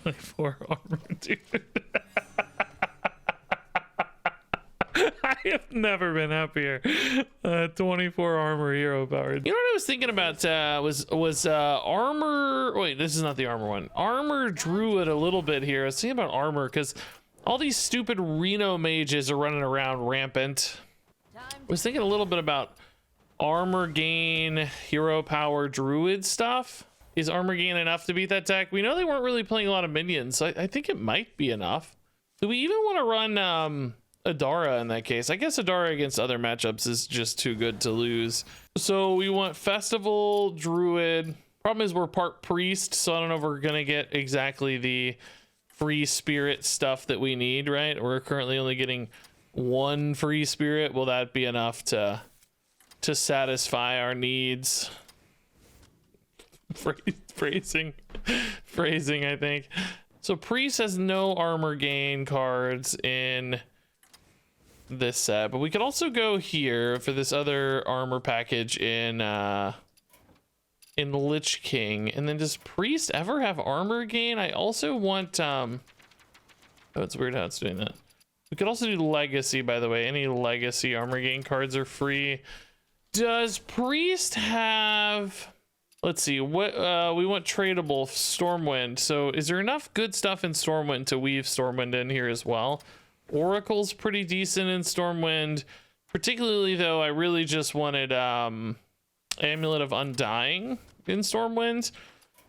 24 armor, dude. I have never been happier. 24 armor hero powered. You know what I was thinking about was armor. Wait, this is not the armor one. Armor druid a little bit here. I was thinking about armor because all these stupid Reno mages are running around rampant. I was thinking a little bit about armor gain, hero power, druid stuff. Is armor gain enough to beat that deck? We know they weren't really playing a lot of minions, so I think it might be enough. Do we even want to run Adara in that case? I guess Adara against other matchups is just too good to lose. So we want Festival, Druid. Problem is we're part priest, so I don't know if we're gonna get exactly the free spirit stuff that we need, right? We're currently only getting one free spirit. Will that be enough to satisfy our needs? Phrasing, I think. So priest has no armor gain cards in this set, but we could also go here for this other armor package in Lich King. And then does priest ever have armor gain? I also want oh, it's weird how it's doing that. We could also do legacy, by the way. Any legacy armor gain cards are free. Does priest have, let's see, what we want tradable Stormwind. So is there enough good stuff in Stormwind to weave Stormwind in here as well? Oracle's pretty decent in Stormwind. Particularly though, I really just wanted Amulet of Undying in Stormwind.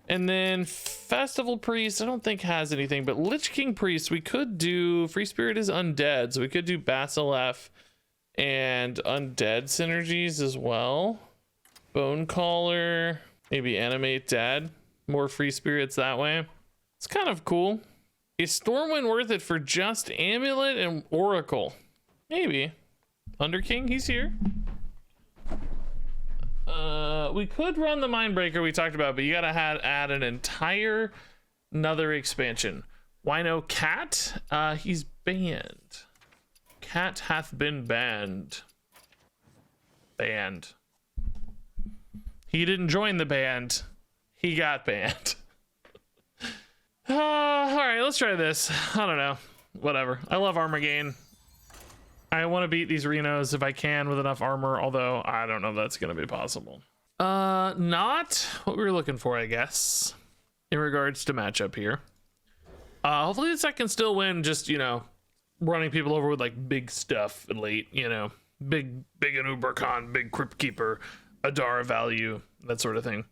And then Festival Priest, I don't think has anything, but Lich King Priest, we could do, Free Spirit is undead, so we could do Basileff and undead synergies as well. Bone Caller, maybe Animate Dead, more free spirits that way. It's kind of cool. Is Stormwind worth it for just Amulet and Oracle? Maybe. Underking, he's here. We could run the Mindbreaker we talked about, but you gotta add an entire another expansion. Wino Cat, he's banned. Cat hath been banned. Banned. He didn't join the band. He got banned. All right, let's try this. I don't know. Whatever. I love armor gain. I want to beat these Renos if I can with enough armor, although I don't know if that's going to be possible. Not what we were looking for, I guess, in regards to matchup here. Hopefully this deck can still win, just, you know, running people over with like big stuff late, you know, big Anubercon, big Crypt Keeper, Adara value, that sort of thing.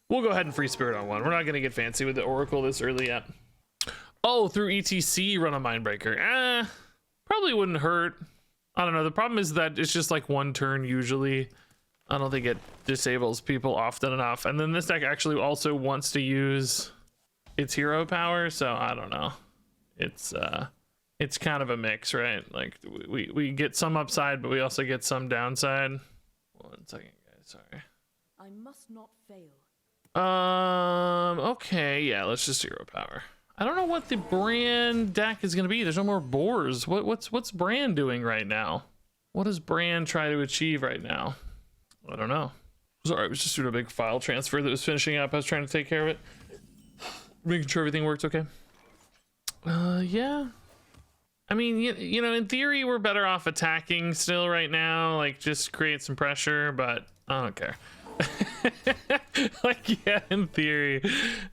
We'll go ahead and free spirit on one. We're not going to get fancy with the Oracle this early yet. Oh, through ETC run a Mindbreaker. Probably wouldn't hurt. I don't know. The problem is that it's just like one turn usually. I don't think it disables people often enough. And then this deck actually also wants to use its hero power, so I don't know. It's kind of a mix, right? Like we get some upside, but we also get some downside. 1 second, guys. Sorry. I must not fail. Okay, yeah, let's just hero power. I don't know what the Brand deck is gonna be. There's no more boars. What's Brand doing right now? What does Brand try to achieve right now? I don't know. Sorry, I was just doing a big file transfer that was finishing up. I was trying to take care of it, making sure everything worked okay. Yeah. I mean, you know, in theory, we're better off attacking still right now. Like, just create some pressure, but I don't care. Like, yeah, in theory.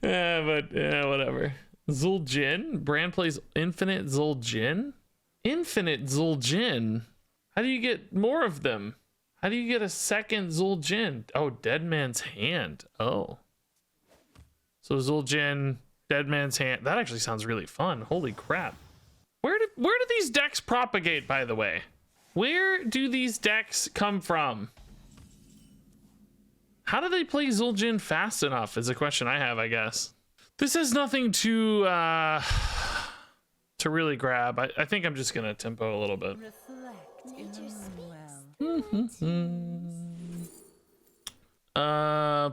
But whatever. Zul'jin? Brand plays Infinite Zul'jin? Infinite Zul'jin? How do you get more of them? How do you get a second Zul'jin? Oh, Dead Man's Hand. Oh. So Zul'jin, Dead Man's Hand. That actually sounds really fun. Holy crap. Where do these decks propagate, by the way? Where do these decks come from? How do they play Zul'jin fast enough is a question I have, I guess. This has nothing to really grab. I think I'm just gonna tempo a little bit.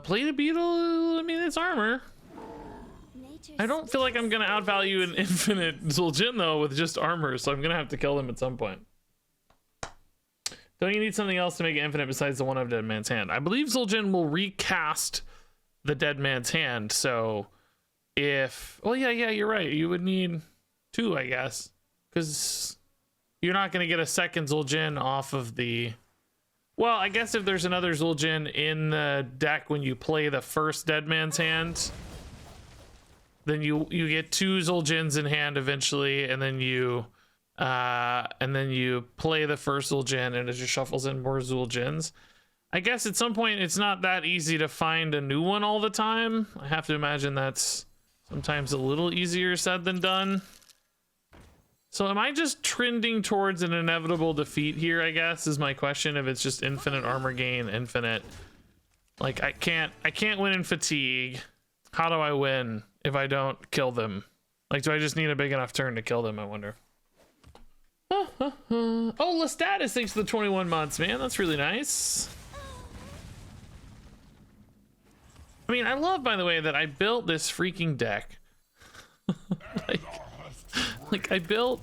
Play the beetle. I mean, it's armor. I don't feel like I'm gonna outvalue an infinite Zul'jin though with just armor, so I'm gonna have to kill them at some point. Don't you need something else to make it infinite besides the one of Dead Man's Hand? I believe Zul'jin will recast the Dead Man's Hand, so if, well, yeah, you're right. You would need 2, I guess, because you're not going to get a second Zul'jin off of the, well, I guess if there's another Zul'jin in the deck when you play the first Dead Man's Hand, then you get 2 Zul'jins in hand eventually, and then you play the first Zul'jin and it just shuffles in more Zul'jins. I guess at some point it's not that easy to find a new one all the time. I have to imagine that's sometimes a little easier said than done. So am I just trending towards an inevitable defeat here, I guess, is my question. If it's just infinite armor gain, infinite, like I can't win in fatigue. How do I win if I don't kill them? Like, do I just need a big enough turn to kill them, I wonder? Oh, Lestat, thanks for the 21 months, man. That's really nice. I mean, I love, by the way, that I built this freaking deck. like I built,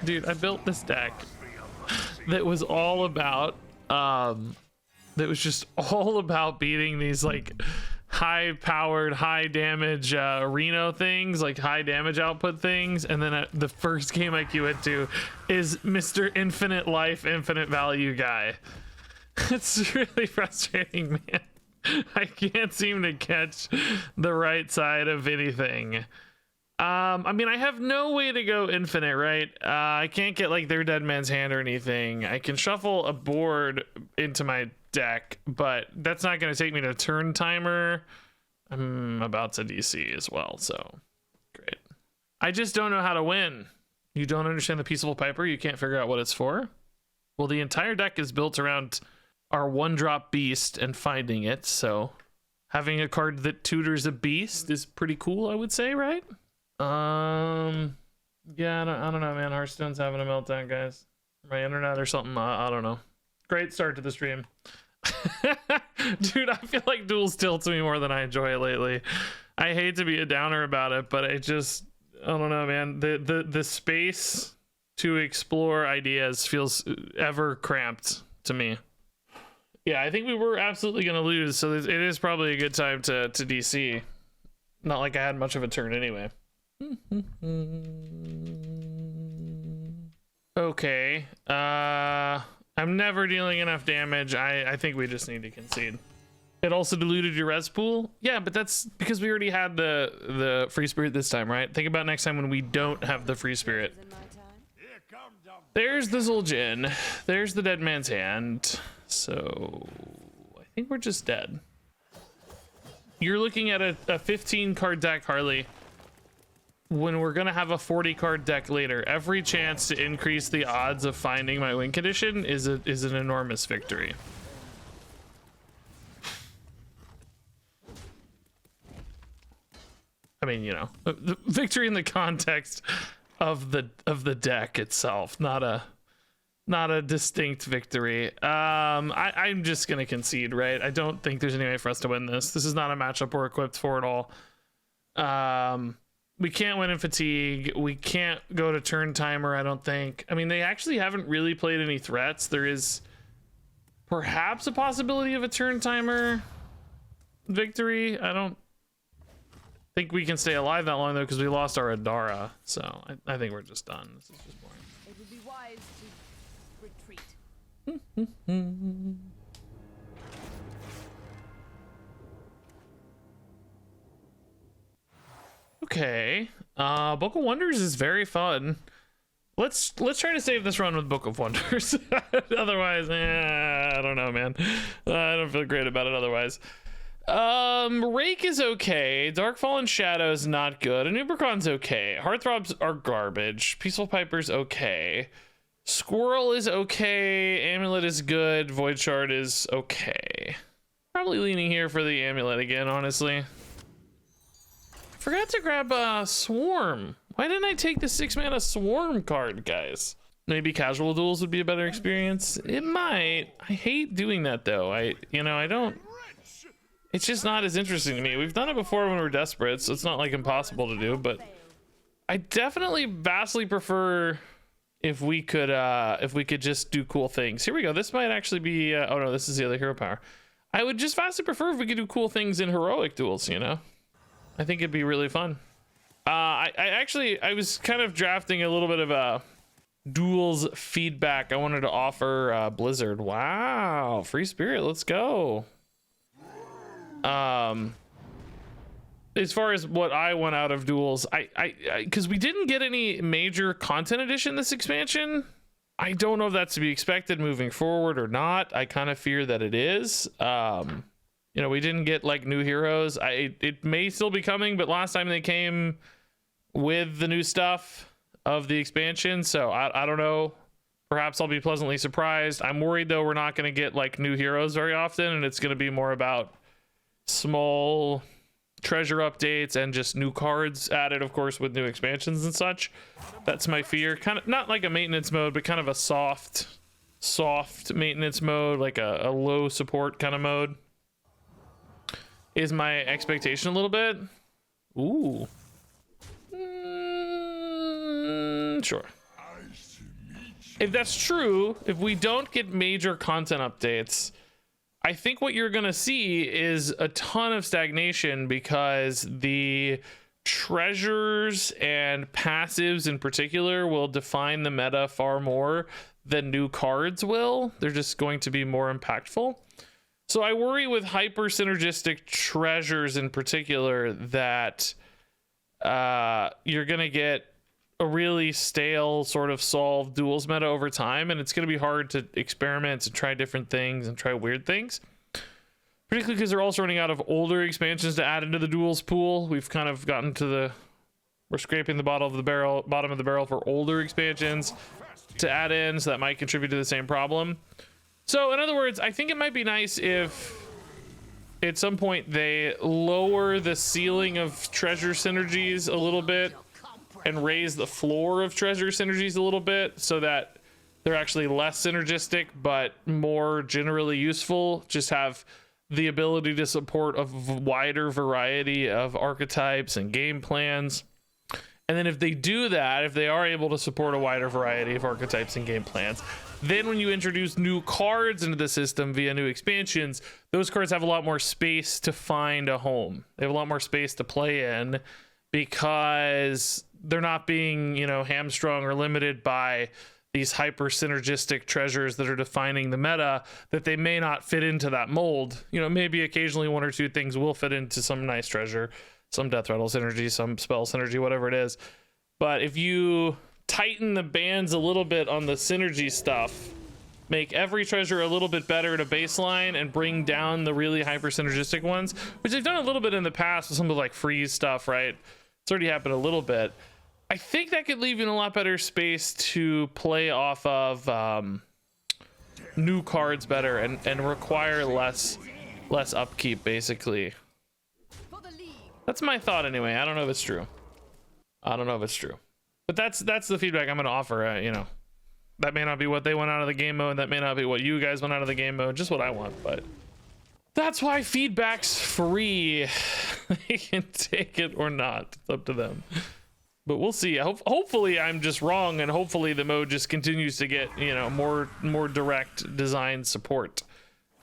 dude, I built this deck that was all about, that was just all about beating these like high powered, high damage Reno things, like high damage output things. And then the first game I queue into is Mr. Infinite Life, Infinite Value guy. It's really frustrating, man. I can't seem to catch the right side of anything. I mean, I have no way to go infinite, right? I can't get like their Dead Man's Hand or anything. I can shuffle a board into my deck, but that's not going to take me to turn timer. I'm about to DC as well, so great. I just don't know how to win. You don't understand the Peaceful Piper? You can't figure out what it's for? Well, the entire deck is built around our 1-drop beast and finding it, so having a card that tutors a beast is pretty cool, I would say, right? Yeah, I don't know, man. Hearthstone's having a meltdown, guys. My internet or something, I don't know. Great start to the stream. Dude, I feel like Duels tilts me more than I enjoy it lately. I hate to be a downer about it, but it just, I don't know, man. The space to explore ideas feels ever cramped to me. Yeah, I think we were absolutely going to lose, so it is probably a good time to DC. Not like I had much of a turn anyway. Okay. I'm never dealing enough damage. I think we just need to concede. It also diluted your res pool? Yeah, but that's because we already had the free spirit this time, right? Think about next time when we don't have the free spirit. There's the Zul'jin. There's the Dead Man's Hand. So I think we're just dead. You're looking at a 15 card deck, Harley, when we're gonna have a 40 card deck later. Every chance to increase the odds of finding my win condition is an enormous victory. I mean, you know, the victory in the context of the deck itself, not a distinct victory. I'm just gonna concede, right? I don't think there's any way for us to win this. This is not a matchup we're equipped for at all. We can't win in fatigue. We can't go to turn timer, I don't think. I mean, they actually haven't really played any threats. There is perhaps a possibility of a turn timer victory. I don't think we can stay alive that long though, because we lost our Adara. So I think we're just done. This is just boring. It would be wise to retreat. Okay. Book of Wonders is very fun. Let's try to save this run with Book of Wonders. Otherwise, I don't know, man. I don't feel great about it otherwise. Rake is okay. Darkfall and Shadow is not good. Anubracon's okay. Heartthrobs are garbage. Peaceful Piper's okay. Squirrel is okay. Amulet is good. Void Shard is okay. Probably leaning here for the Amulet again, honestly. Forgot to grab Swarm. Why didn't I take the 6-mana Swarm card, guys? Maybe Casual Duels would be a better experience. It might. I hate doing that though. I don't. It's just not as interesting to me. We've done it before when we're desperate, so it's not like impossible to do, but I definitely vastly prefer if we could just do cool things. Here we go. This might actually be oh no, this is the other hero power. I would just vastly prefer if we could do cool things in heroic duels, you know? I think it'd be really fun. I was kind of drafting a little bit of a Duels feedback I wanted to offer Blizzard. Wow, free spirit, let's go. As far as what I want out of Duels, because we didn't get any major content addition this expansion. I don't know if that's to be expected moving forward or not. I kind of fear that it is. You know, we didn't get like new heroes. It may still be coming, but last time they came with the new stuff of the expansion, so I don't know. Perhaps I'll be pleasantly surprised. I'm worried though we're not going to get like new heroes very often, and it's going to be more about small treasure updates and just new cards added, of course, with new expansions and such. That's my fear. Kind of not like a maintenance mode, but kind of a soft maintenance mode, like a low support kind of mode is my expectation a little bit. Ooh. Sure. If that's true, if we don't get major content updates, I think what you're gonna see is a ton of stagnation, because the treasures and passives in particular will define the meta far more than new cards will. They're just going to be more impactful. So I worry with hyper synergistic treasures in particular that you're gonna get a really stale sort of solved duels meta over time, and it's going to be hard to experiment and try different things and try weird things, particularly because they're also running out of older expansions to add into the duels pool. We've kind of gotten to we're scraping the bottom of the barrel for older expansions to add in, so that might contribute to the same problem. So in other words, I think it might be nice if at some point they lower the ceiling of treasure synergies a little bit and raise the floor of treasure synergies a little bit, so that they're actually less synergistic but more generally useful. Just have the ability to support a wider variety of archetypes and game plans. And then if they do that, if they are able to support a wider variety of archetypes and game plans, then when you introduce new cards into the system via new expansions, those cards have a lot more space to find a home. They have a lot more space to play in, because they're not being, you know, hamstrung or limited by these hyper synergistic treasures that are defining the meta, that they may not fit into that mold. You know, maybe occasionally one or two things will fit into some nice treasure, some death rattle synergy, some spell synergy, whatever it is. But if you tighten the bands a little bit on the synergy stuff, make every treasure a little bit better at a baseline, and bring down the really hyper synergistic ones, which they've done a little bit in the past with some of like freeze stuff, right? It's already happened a little bit. I think that could leave you in a lot better space to play off of new cards better and require less upkeep, basically. That's my thought anyway. I don't know if it's true. But that's the feedback I'm going to offer. You know, that may not be what they want out of the game mode. That may not be what you guys want out of the game mode. Just what I want, but that's why feedback's free. They can take it or not. It's up to them. But we'll see. Hopefully I'm just wrong, and hopefully the mode just continues to get, you know, more direct design support.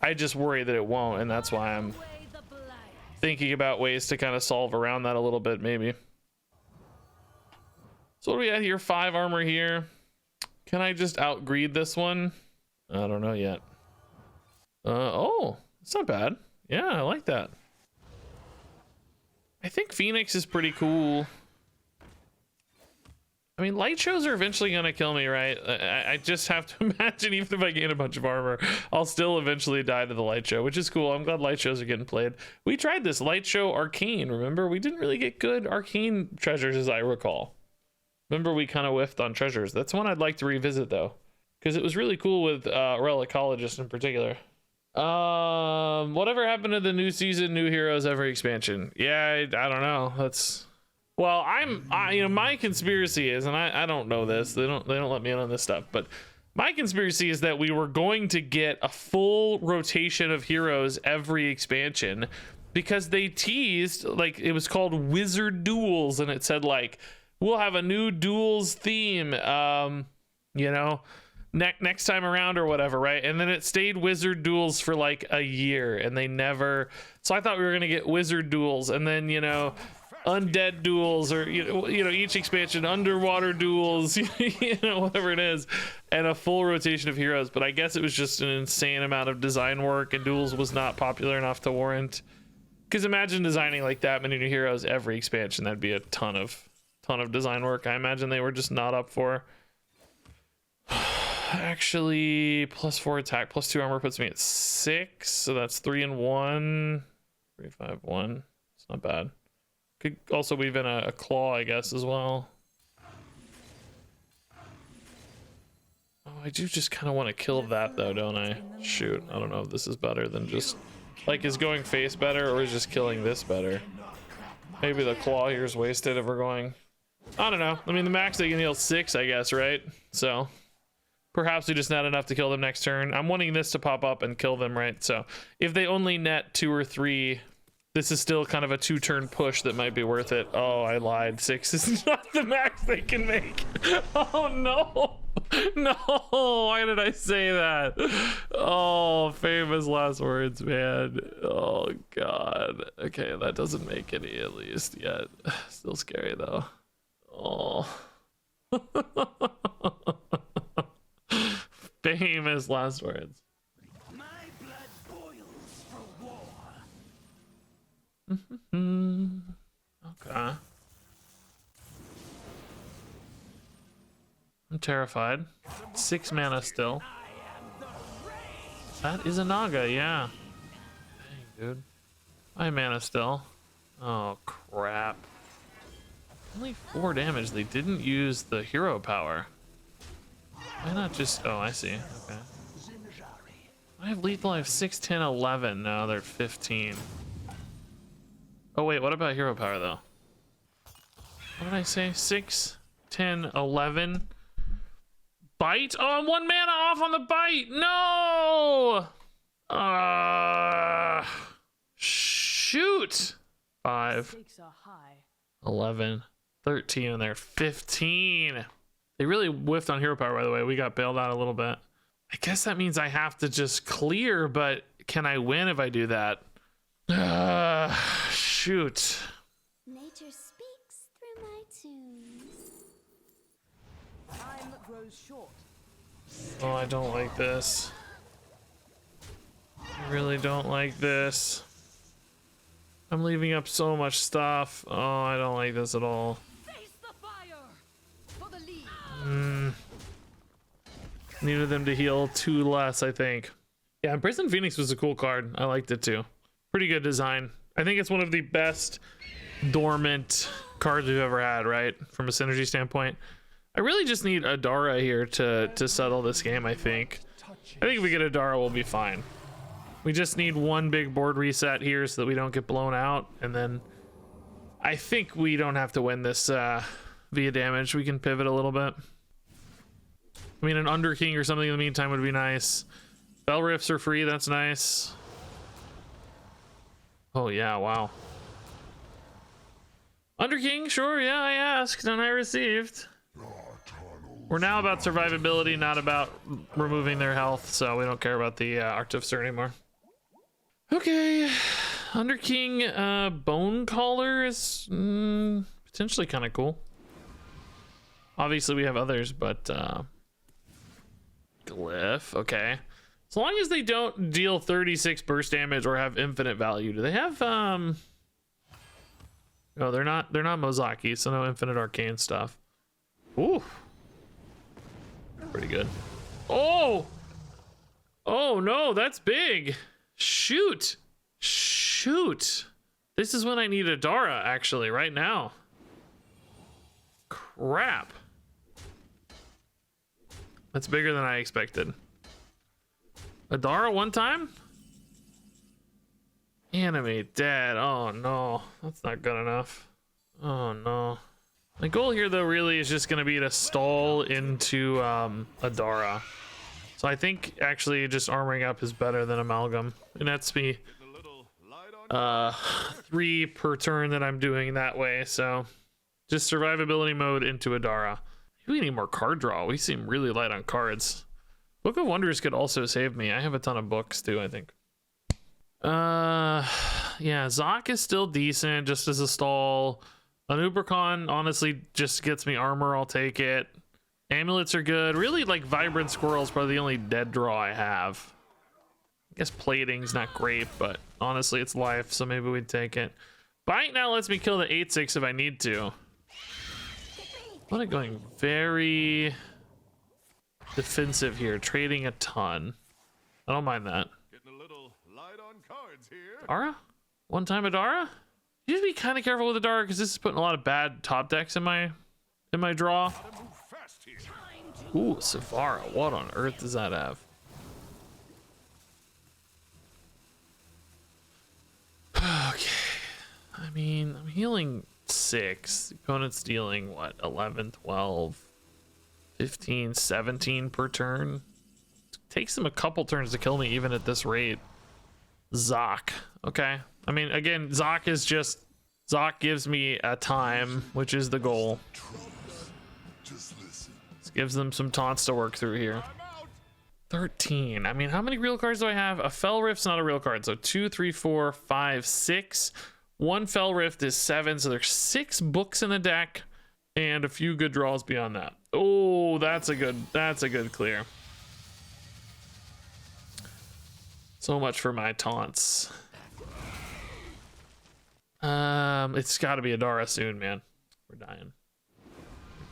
I just worry that it won't, and that's why I'm thinking about ways to kind of solve around that a little bit, maybe. So what do we have here? 5 armor here. Can I just outgreed this one? I don't know yet. Oh, it's not bad. Yeah, I like that. I think Phoenix is pretty cool. I mean, light shows are eventually gonna kill me, right? I just have to imagine, even if I gain a bunch of armor, I'll still eventually die to the light show, which is cool. I'm glad light shows are getting played. We tried this light show arcane, remember? We didn't really get good arcane treasures, as I recall. Remember, we kind of whiffed on treasures. That's one I'd like to revisit, though, because it was really cool with Relicologist in particular. Whatever happened to the new season, new heroes, every expansion? Yeah, I don't know. That's... Well, you know, my conspiracy is, and I don't know this, they don't let me in on this stuff, but my conspiracy is that we were going to get a full rotation of heroes every expansion, because they teased, like, it was called Wizard Duels, and it said, like, we'll have a new Duels theme, you know, next time around or whatever, right? And then it stayed Wizard Duels for like a year, and they never... So I thought we were gonna get Wizard Duels, and then, you know, undead duels, or you know each expansion underwater duels, you know, whatever it is, and a full rotation of heroes. But I guess it was just an insane amount of design work, and duels was not popular enough to warrant. Because imagine designing like that many new heroes every expansion. That'd be a ton of design work. I imagine they were just not up for. Actually, +4 attack, +2 armor puts me at 6, so that's 3 and 1, 3, 5, 1. It's not bad. Could also weave in a claw, I guess, as well. Oh, I do just kind of want to kill that though, don't I? Shoot, I don't know if this is better than just, like, is going face better or is just killing this better? Maybe the claw here is wasted if we're going, I don't know. I mean, the max they can heal 6, I guess, right? So perhaps we just net enough to kill them next turn. I'm wanting this to pop up and kill them, right? So if they only net 2 or 3, this is still kind of a 2-turn push that might be worth it. Oh, I lied. 6 is not the max they can make. Oh no. No, why did I say that? Oh, famous last words, man. Oh god. Okay, that doesn't make any at least yet. Still scary though. Oh. Famous last words. My blood boils for war. Okay. I'm terrified. 6 mana still. That is a Naga, yeah. Dang, dude. 5 mana still. Oh, crap. Only 4 damage. They didn't use the hero power. Why not just... Oh, I see. Okay. I have lethal. I have 6, 10, 11. No, they're 15. Oh, wait. What about hero power, though? What did I say? 6, 10, 11. Bite? Oh, I'm 1 mana off on the bite. No! Shoot! 5, Stakes are high. 11, 13, and they're 15. They really whiffed on hero power, by the way. We got bailed out a little bit. I guess that means I have to just clear, but can I win if I do that? Shoot. Nature speaks through my tunes. Time grows short. Oh, I don't like this. I really don't like this. I'm leaving up so much stuff. Oh, I don't like this at all. Face the fire for the lead. Needed them to heal 2 less, I think. Yeah, Prison Phoenix was a cool card. I liked it too. Pretty good design. I think it's one of the best dormant cards we've ever had, right? From a synergy standpoint. I really just need Adara here to settle this game, I think. I think if we get Adara, we'll be fine. We just need 1 big board reset here so that we don't get blown out. And then I think we don't have to win this via damage. We can pivot a little bit. I mean, an Under King or something in the meantime would be nice. Bell Rifts are free. That's nice. Oh, yeah. Wow. Under King, sure. Yeah, I asked and I received. We're now about survivability, not about removing their health, so we don't care about the Artificer anymore. Okay. Under King Bone Caller is potentially kind of cool. Obviously, we have others, but Glyph, okay. As long as they don't deal 36 burst damage or have infinite value. Do they have no, they're not Mozaki, so no infinite arcane stuff. Ooh. Pretty good. Oh! Oh no, that's big. Shoot. Shoot. This is when I need Adara, actually, right now. Crap. That's bigger than I expected. Adara 1 time? Animate dead. Oh no, that's not good enough. Oh no. My goal here though really is just gonna be to stall into Adara. So I think actually just armoring up is better than Amalgam. And that's me 3 per turn that I'm doing that way. So just survivability mode into Adara. We need more card draw. We seem really light on cards. Book of Wonders could also save me. I have a ton of books too, I think. Yeah, Zoc is still decent just as a stall. An Ubercon honestly just gets me armor, I'll take it. Amulets are good. Really, like, Vibrant Squirrel's probably the only dead draw I have. I guess Plating's not great, but honestly, it's life, so maybe we'd take it. Bite now lets me kill the 8/6 if I need to. I'm going very defensive here, trading a ton. I don't mind that. Getting a little light on cards here. Adara? One time Adara? You have to be kind of careful with Adara because this is putting a lot of bad top decks in my draw. Gotta move fast here. Ooh, Savara. What on earth does that have? Okay. I mean, I'm healing 6. The opponent's dealing, what, 11, 12, 15, 17 per turn? It takes him a couple turns to kill me even at this rate. Zoc. Okay. I mean, again, Zoc is just... Zoc gives me a time, which is the goal. This gives them some taunts to work through here. 13. I mean, how many real cards do I have? A Fell Rift's not a real card. So 2, 3, 4, 5, 6. One Fell Rift is 7. So there's 6 books in the deck and a few good draws beyond that. Oh, that's a good clear. So much for my taunts. It's got to be Adara soon, man. We're dying.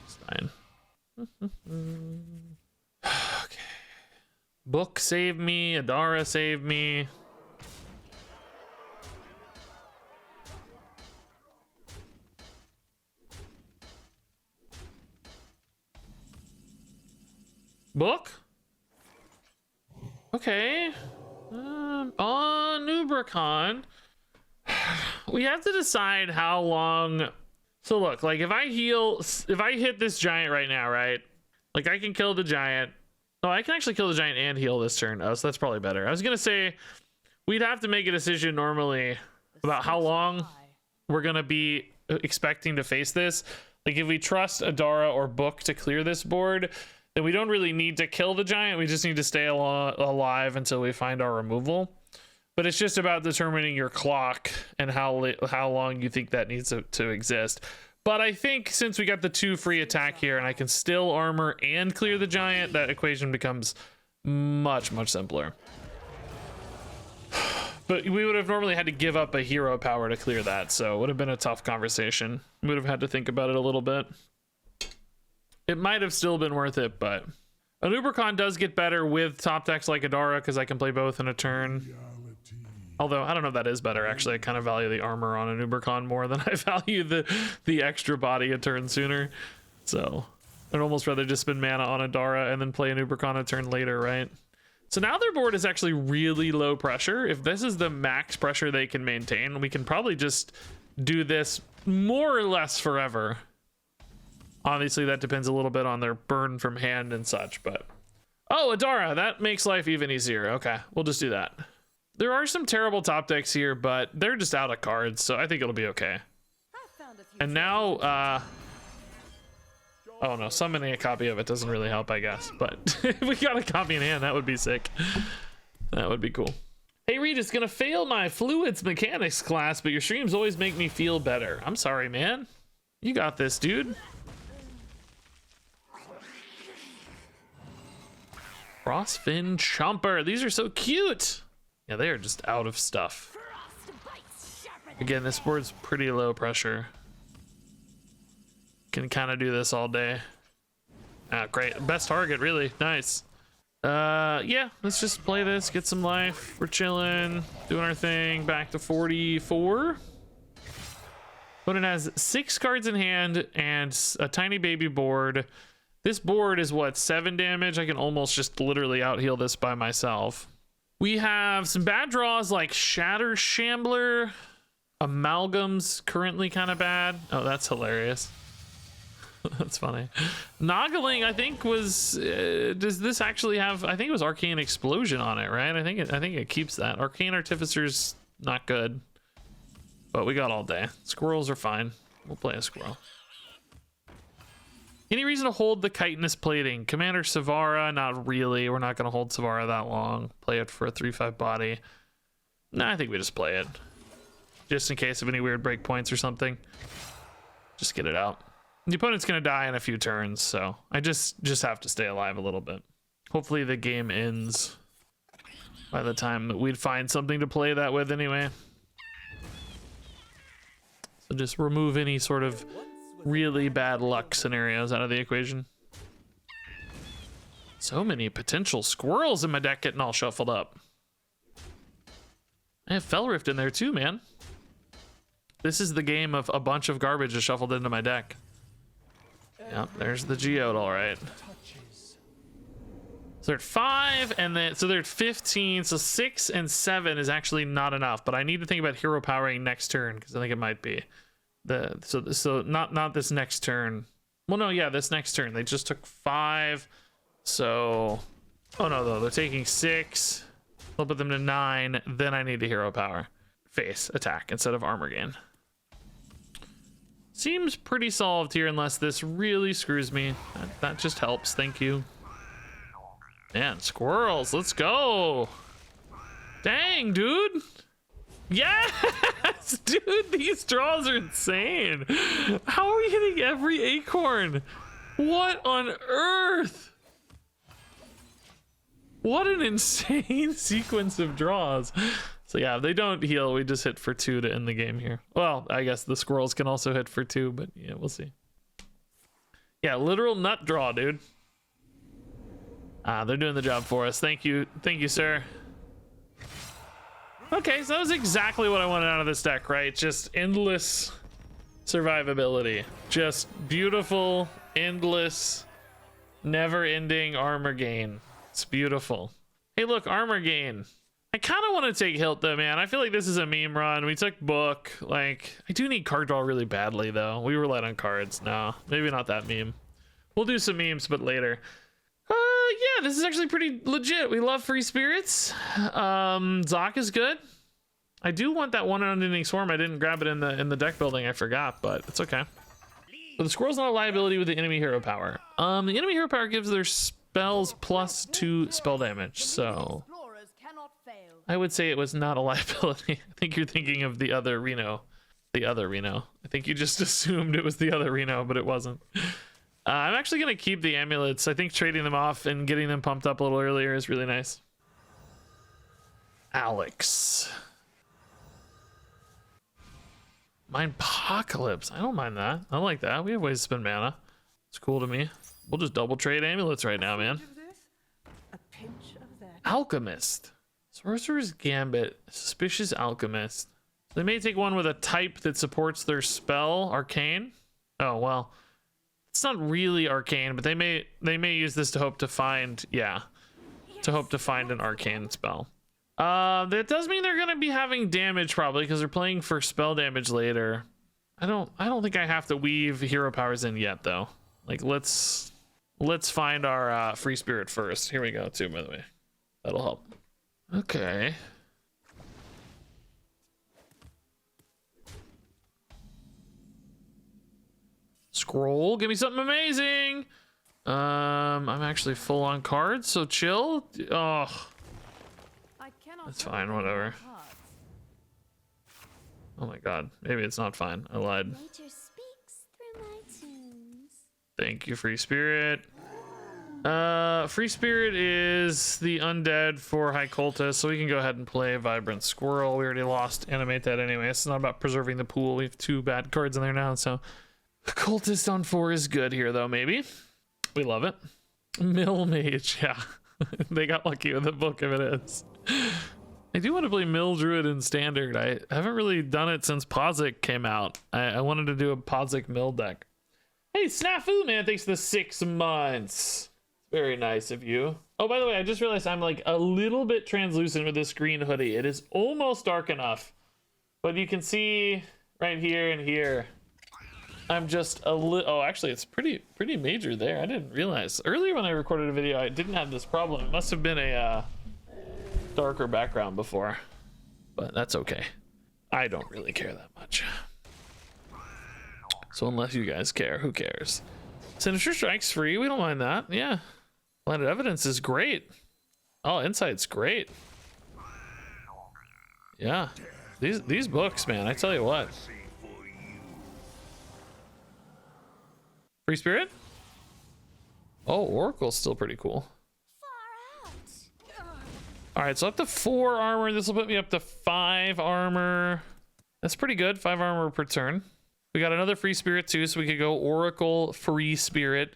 It's dying. Okay. Book saved me. Adara saved me. Book? Okay. On Ubercon, we have to decide how long. So look, like if I hit this giant right now, right? Like I can kill the giant. Oh, I can actually kill the giant and heal this turn. Oh, so that's probably better. I was gonna say we'd have to make a decision normally about how long we're gonna be expecting to face this. Like if we trust Adara or Book to clear this board, then we don't really need to kill the giant. We just need to stay alive until we find our removal. But it's just about determining your clock and how long you think that needs to exist. But I think since we got the 2 free attack here and I can still armor and clear the giant, that equation becomes much, much simpler. But we would have normally had to give up a hero power to clear that, so it would have been a tough conversation. We would have had to think about it a little bit. It might have still been worth it, but an Ubercon does get better with top decks like Adara because I can play both in a turn. Although I don't know if that is better. Actually, I kind of value the armor on an Ubercon more than I value the extra body a turn sooner. So I'd almost rather just spend mana on Adara and then play an Ubercon a turn later, right? So now their board is actually really low pressure. If this is the max pressure they can maintain, we can probably just do this more or less forever. Obviously, that depends a little bit on their burn from hand and such, but... Oh, Adara, that makes life even easier. Okay, we'll just do that. There are some terrible top decks here, but they're just out of cards, so I think it'll be okay. And now, oh no, summoning a copy of it doesn't really help, I guess, but if we got a copy in hand, that would be sick. That would be cool. Hey, Regis, gonna fail my fluids mechanics class, but your streams always make me feel better. I'm sorry, man. You got this, dude. Crossfin Chomper. These are so cute. Yeah, they are just out of stuff. Again, this board's pretty low pressure. Can kind of do this all day. Ah, great. Best target, really. Nice. Yeah, let's just play this, get some life. We're chilling, doing our thing. Back to 44. Opponent has 6 cards in hand and a tiny baby board. This board is what, 7 damage? I can almost just literally out heal this by myself. We have some bad draws like Shatter Shambler. Amalgam's currently kind of bad. Oh, that's hilarious. That's funny. Noggling, I think, was does this actually have, I think it was Arcane Explosion on it, right? I think it keeps that. Arcane Artificer's not good, but we got all day. Squirrels are fine. We'll play a squirrel. Any reason to hold the chitinous plating? Commander Savara, not really. We're not going to hold Savara that long. Play it for a 3/5 body. Nah, I think we just play it. Just in case of any weird breakpoints or something. Just get it out. The opponent's gonna die in a few turns, so I just have to stay alive a little bit. Hopefully the game ends by the time that we'd find something to play that with anyway. So just remove any sort of really bad luck scenarios out of the equation. So many potential squirrels in my deck getting all shuffled up. I have Fell Rift in there too, man. This is the game of a bunch of garbage just shuffled into my deck. Yep, there's the Geode, all right. So they're at 5, and then so they're at 15. So 6 and 7 is actually not enough, but I need to think about hero powering next turn because I think it might be so not this next turn. Well, no, yeah, this next turn. They just took 5. So, oh no, though they're taking 6. I'll put them to 9. Then I need to hero power, face attack instead of armor gain. Seems pretty solved here unless this really screws me. That just helps. Thank you. Man, squirrels, let's go. Dang, dude. Yes, dude, these draws are insane. How are we hitting every acorn? What on earth? What an insane sequence of draws. So yeah, if they don't heal, we just hit for 2 to end the game here. Well, I guess the squirrels can also hit for 2, but yeah, we'll see. Yeah, literal nut draw, dude. They're doing the job for us. Thank you, sir. Okay, so that was exactly what I wanted out of this deck, right? Just endless survivability. Just beautiful, endless, never-ending armor gain. It's beautiful. Hey, look, armor gain. I kind of want to take Hilt, though, man. I feel like this is a meme run. We took Book. Like, I do need card draw really badly, though. We were light on cards. No, maybe not that meme. We'll do some memes, but later. Yeah, this is actually pretty legit. We love free spirits. Zoc is good. I do want that one unending swarm. I didn't grab it in the deck building. I forgot, but it's okay. But the squirrel's not a liability with the enemy hero power. The enemy hero power gives their spells +2 spell damage, so I would say it was not a liability. I think you're thinking of the other Reno. The other Reno. I think you just assumed it was the other Reno, but it wasn't. I'm actually going to keep the amulets. I think trading them off and getting them pumped up a little earlier is really nice. Alex. Mindpocalypse. I don't mind that. I like that. We have ways to spend mana. It's cool to me. We'll just double trade amulets right now, man. Alchemist. Sorcerer's Gambit. Suspicious Alchemist. They may take one with a type that supports their spell. Arcane. Oh, well. It's not really arcane, but they may use this to hope to find, yeah, to hope to find an arcane spell. That does mean they're gonna be having damage probably because they're playing for spell damage later. I don't think I have to weave hero powers in yet though. Like let's find our free spirit first. Here we go too, by the way. That'll help. Okay. Scroll, give me something amazing. I'm actually full on cards, so chill. Oh, that's fine, whatever. Oh my god, maybe it's not fine. I lied. Nature speaks through my tunes. Thank you, free spirit. Free spirit is the undead for High Cultist, so we can go ahead and play Vibrant Squirrel. We already lost animate that anyway. It's not about preserving the pool. We have 2 bad cards in there now, so Cultist on 4 is good here, though, maybe. We love it. Mill Mage, yeah. They got lucky with the book if it is. I do want to play Mill Druid in Standard. I haven't really done it since Pozic came out. I wanted to do a Pozic Mill deck. Hey, Snafu, man, thanks for the 6 months. Very nice of you. Oh, by the way, I just realized I'm like a little bit translucent with this green hoodie. It is almost dark enough, but you can see right here and here. I'm just a little, oh, actually it's pretty major there. I didn't realize. Earlier when I recorded a video, I didn't have this problem. It must have been a darker background before, but that's okay. I don't really care that much. So unless you guys care, who cares? Sinister Strike's free, we don't mind that, yeah. Blended Evidence is great. Oh, Insight's great. Yeah. These books, man, I tell you what. Free Spirit? Oh, Oracle's still pretty cool. Far out. All right, so up to 4 armor. This will put me up to 5 armor. That's pretty good. 5 armor per turn. We got another free spirit too, so we could go Oracle free spirit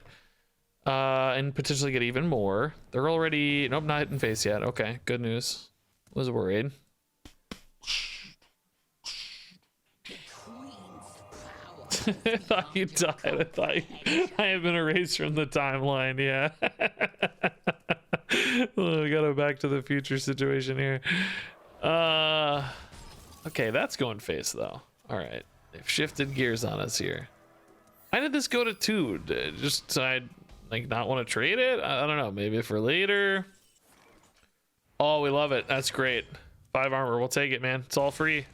and potentially get even more. They're already nope, not hitting face yet. Okay, good news. Was worried. I thought you died. I thought I had been erased from the timeline. Yeah. Oh, we got a Back to the Future situation here. Okay, that's going face though. All right, they've shifted gears on us here. Why did this go to 2? Just I like not want to trade it? I don't know. Maybe for later. Oh, we love it. That's great. 5 armor. We'll take it, man. It's all free.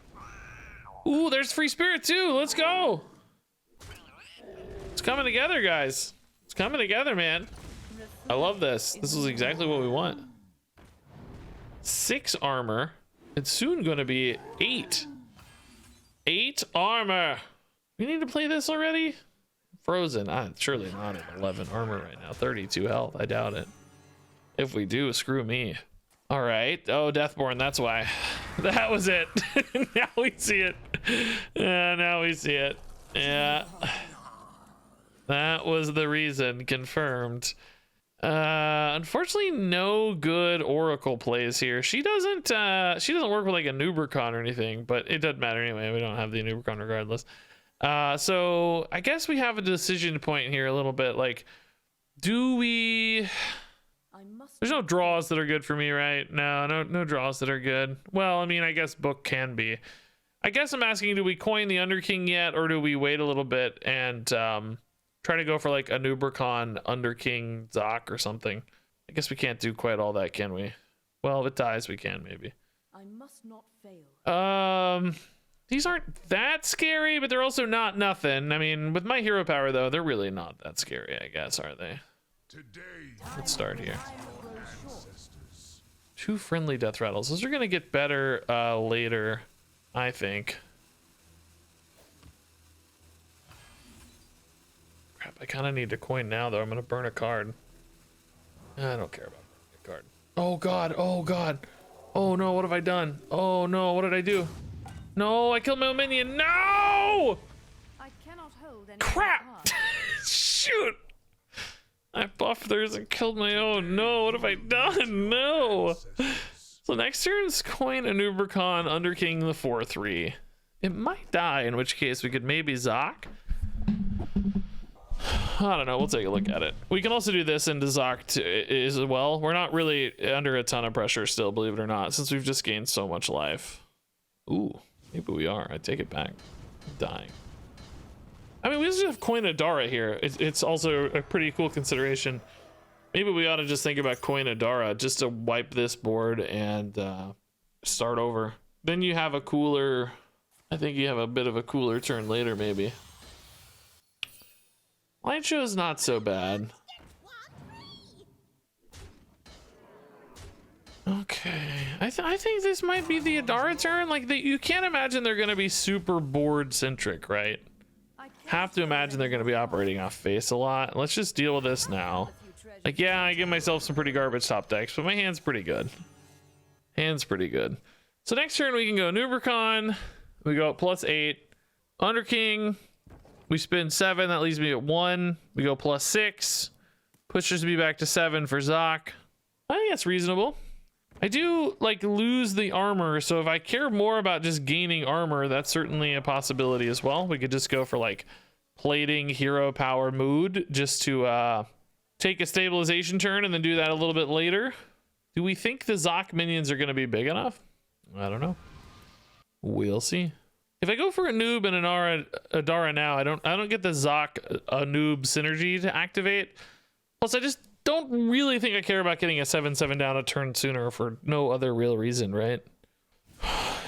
Ooh, there's free spirit too. Let's go. It's coming together, guys. It's coming together, man. I love this. This is exactly what we want. 6 armor. It's soon going to be 8. 8 armor. We need to play this already? Frozen. Surely not at 11 armor right now. 32 health. I doubt it. If we do, screw me. All right. Oh, Deathborn. That's why. That was it. Now we see it. Yeah, now we see it. Yeah. That was the reason. Confirmed. Unfortunately, no good Oracle plays here. She doesn't work with like a Nubricon or anything, but it doesn't matter anyway. We don't have the Nubricon regardless. So I guess we have a decision point here a little bit. Like, do we... There's no draws that are good for me, right? No draws that are good. Well, I mean, I guess book can be. I guess I'm asking, do we coin the Underking yet, or do we wait a little bit and try to go for like a Nubricon Underking Zoc or something? I guess we can't do quite all that, can we? Well, if it dies, we can maybe. I must not fail. These aren't that scary, but they're also not nothing. I mean, with my hero power though, they're really not that scary, I guess, are they? Let's start here. 2 friendly death rattles. Those are gonna get better later, I think. Crap, I kind of need to coin now though. I'm gonna burn a card. I don't care about a card. Oh god, oh god. Oh no, what have I done? Oh no, what did I do? No, I killed my own minion. No! I cannot hold any Crap! Shoot! I buffed theirs and killed my own. No, what have I done? No! So next turn's coin a Nubricon Underking the 4/3. It might die, in which case we could maybe Zoc. I don't know, we'll take a look at it. We can also do this into Zoc as well. We're not really under a ton of pressure still, believe it or not, since we've just gained so much life. Ooh, maybe we are. I take it back. I'm dying. I mean, we just have coin Adara here. It's also a pretty cool consideration. Maybe we ought to just think about coin Adara just to wipe this board and start over. Then you have a cooler... I think you have a bit of a cooler turn later, maybe. Light show's not so bad. Okay, I think this might be the Adara turn. Like, you can't imagine they're going to be super board centric, right? Have to imagine they're going to be operating off face a lot. Let's just deal with this now. Like, yeah, I give myself some pretty garbage top decks, but my hand's pretty good. Hand's pretty good. So next turn we can go Nubricon. We go up +8. Underking. We spin 7. That leaves me at 1. We go +6. Pushes me back to 7 for Zoc. I think that's reasonable. I do like lose the armor, so if I care more about just gaining armor, that's certainly a possibility as well. We could just go for like plating hero power mood just to take a stabilization turn and then do that a little bit later. Do we think the Zoc minions are going to be big enough? I don't know. We'll see. If I go for a noob and an Adara now, I don't get the Zoc a noob synergy to activate. Plus, I just don't really think I care about getting a 7/7 down a turn sooner for no other real reason, right?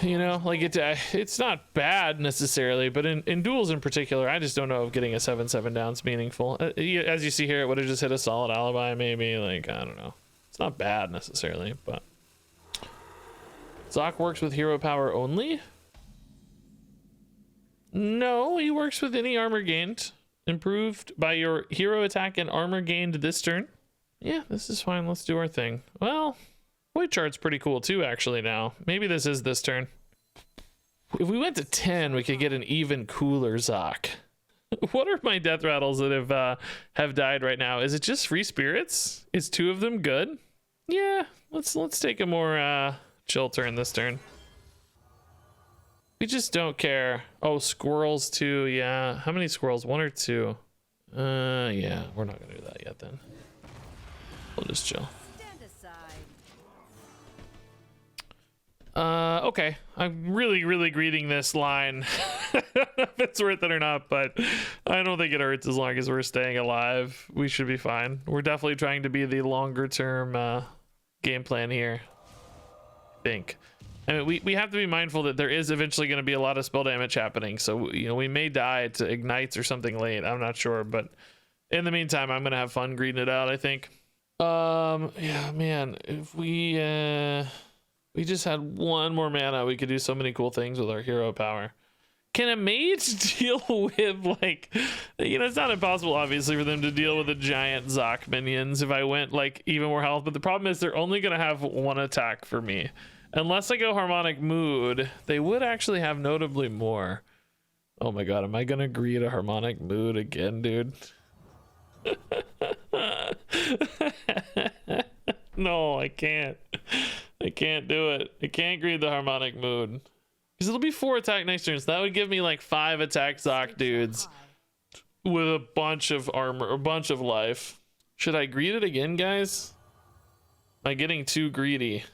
You know, like it's not bad necessarily, but in duels in particular, I just don't know if getting a 7/7 down is meaningful. As you see here, it would have just hit a solid alibi, maybe. Like, I don't know. It's not bad necessarily, but Zoc works with hero power only? No, he works with any armor gained. Improved by your hero attack and armor gained this turn. Yeah, this is fine. Let's do our thing. Well, void chart's pretty cool too, actually, now. Maybe this is this turn. If we went to 10, we could get an even cooler Zoc. What are my death rattles that have died right now? Is it just free spirits? Is 2 of them good? Yeah, let's take a more chill turn this turn. We just don't care. Oh, squirrels too. Yeah, how many squirrels? 1 or 2? Yeah, we're not gonna do that yet then. We'll just chill. Stand aside. Okay. I'm really greeting this line. If it's worth it or not, but I don't think it hurts as long as we're staying alive. We should be fine. We're definitely trying to be the longer term game plan here, I think. I mean, we have to be mindful that there is eventually going to be a lot of spell damage happening. So, you know, we may die to ignites or something late. I'm not sure, but in the meantime, I'm going to have fun greeting it out, I think. Yeah, man, if we just had 1 more mana, we could do so many cool things with our hero power. Can a mage deal with, like, you know, it's not impossible, obviously, for them to deal with the giant Zoc minions if I went, like, even more health. But the problem is they're only going to have 1 attack for me. Unless I go Harmonic Mood, they would actually have notably more. Oh my god, am I going to greet a Harmonic Mood again, dude? No, I can't. I can't do it. I can't greet the Harmonic Mood. Because it'll be 4 attack next turn, so that would give me like 5 attack Zoc dudes with a bunch of armor, a bunch of life. Should I greet it again, guys? Am I getting too greedy?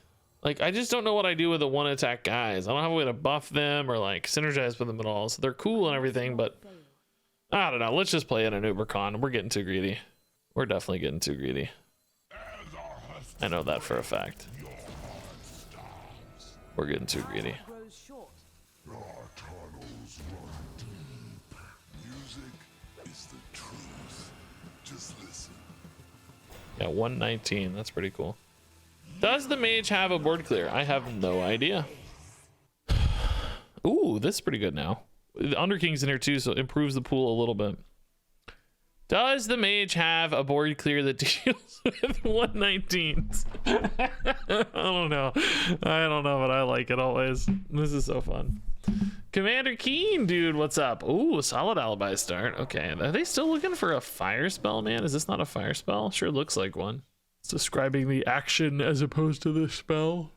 Like, I just don't know what I do with the 1 attack guys. I don't have a way to buff them or like synergize with them at all. So they're cool and everything, but I don't know. Let's just play in an Ubercon. We're getting too greedy. We're definitely getting too greedy. I know that for a fact. We're getting too greedy. Our tunnels run deep. Music is the truth. Just listen. Yeah, 119. That's pretty cool. Does the mage have a board clear? I have no idea. Ooh, this is pretty good now. The Underking's in here too, so it improves the pool a little bit. Does the mage have a board clear that deals with 119s? I don't know. I don't know, but I like it always. This is so fun. Commander Keen, dude, what's up? Ooh, solid alibi start. Okay, are they still looking for a fire spell, man? Is this not a fire spell? Sure looks like one. It's describing the action as opposed to the spell.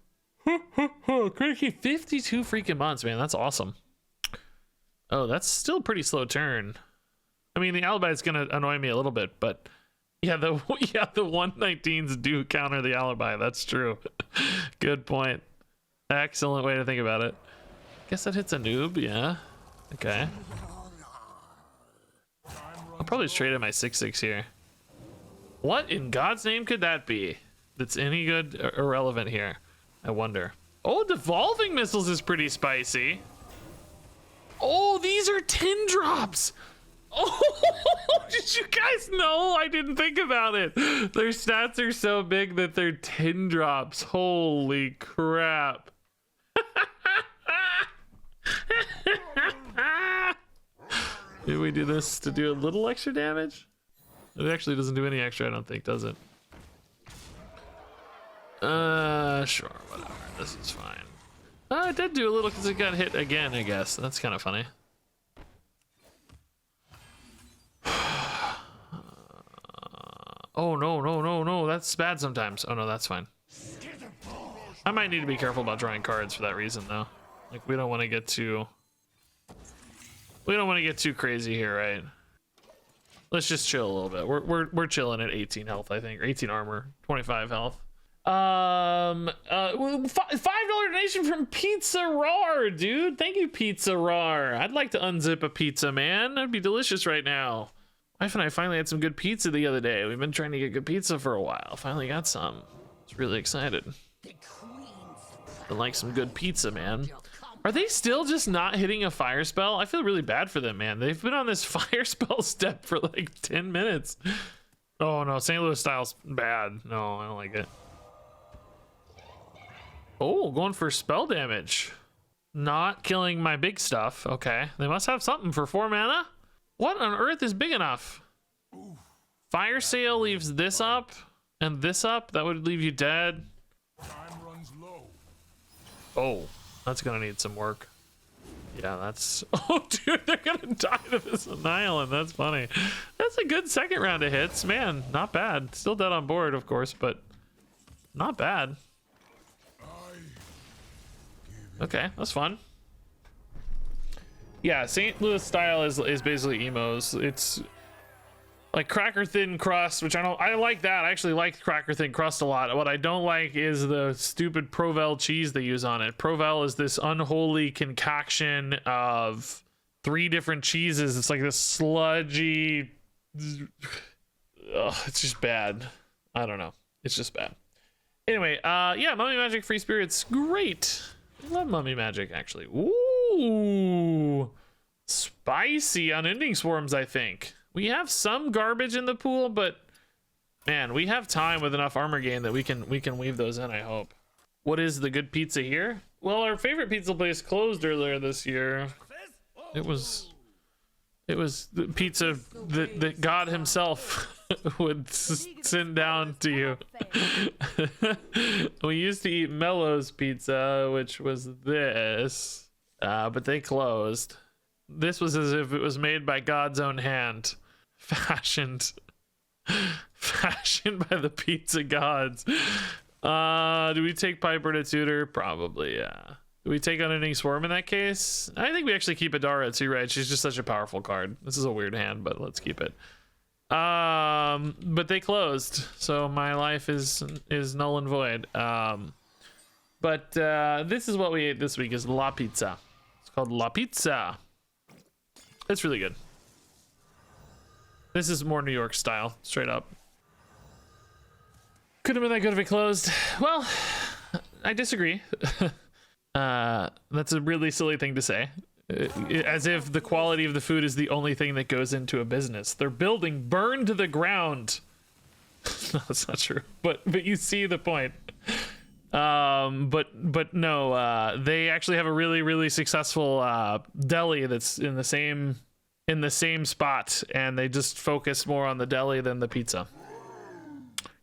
Cranky 52 freaking months, man. That's awesome. Oh, that's still a pretty slow turn. I mean, the alibi is gonna annoy me a little bit, but yeah, the 119s do counter the alibi. That's true. Good point. Excellent way to think about it. Guess that hits a noob, yeah. Okay. I'll probably just trade in my 6/6 here. What in God's name could that be that's any good or irrelevant here? I wonder. Oh, devolving missiles is pretty spicy. Oh, these are 10 drops. Oh, did you guys know? I didn't think about it. Their stats are so big that they're 10 drops. Holy crap. Did we do this to do a little extra damage? It actually doesn't do any extra, I don't think, does it? Sure, whatever. This is fine. It did do a little because it got hit again, I guess. That's kind of funny. Oh, no. That's bad sometimes. Oh, no, that's fine. I might need to be careful about drawing cards for that reason, though. Like, we don't want to get too... We don't want to get too crazy here, right? Let's just chill a little bit. We're chilling at 18 health, I think. Or 18 armor, 25 health. $5 donation from Pizza Rar, dude. Thank you, Pizza Rar. I'd like to unzip a pizza, man. That'd be delicious right now. Wife and I finally had some good pizza the other day. We've been trying to get good pizza for a while. Finally got some. I was really excited. I like some good pizza, man. Are they still just not hitting a fire spell? I feel really bad for them, man. They've been on this fire spell step for like 10 minutes. Oh no, St. Louis style's bad. No, I don't like it. Oh, going for spell damage. Not killing my big stuff. Okay, they must have something for 4 mana. What on earth is big enough? Fire Sale leaves this up and this up. That would leave you dead. Time runs low. Oh, that's gonna need some work. Yeah, that's... Oh, dude, they're gonna die to this Annihilant. That's funny. That's a good second round of hits. Man, not bad. Still dead on board, of course, but not bad. Okay, that's fun. Yeah, St. Louis style is basically emos. It's like cracker thin crust, which I like that. I actually like cracker thin crust a lot. What I don't like is the stupid Provel cheese they use on it. Provel is this unholy concoction of 3 different cheeses. It's like this sludgy... Ugh, it's just bad. I don't know. It's just bad. Anyway, yeah, Mummy Magic Free Spirit's great. I love Mummy Magic, actually. Ooh, spicy Unending Swarms, I think. We have some garbage in the pool, but man, we have time with enough armor gain that we can weave those in, I hope. What is the good pizza here? Well, our favorite pizza place closed earlier this year. It was the pizza that God himself would send down to you. We used to eat Mello's Pizza, which was this, but they closed. This was as if it was made by God's own hand, fashioned by the pizza gods. Do we take Piper to tutor? Probably, yeah. Do we take Unending Swarm in that case? I think we actually keep Adara too, right? She's just such a powerful card. This is a weird hand, but let's keep it. But they closed, so my life is null and void. But this is what we ate this week, is La Pizza. It's called La Pizza. It's really good. This is more New York style, straight up. Couldn't have been that good if it closed. Well, I disagree. That's a really silly thing to say. As if the quality of the food is the only thing that goes into a business. They're building burned to the ground. No, that's not true. But you see the point. But no, they actually have a really successful deli that's in the same spot, and they just focus more on the deli than the pizza.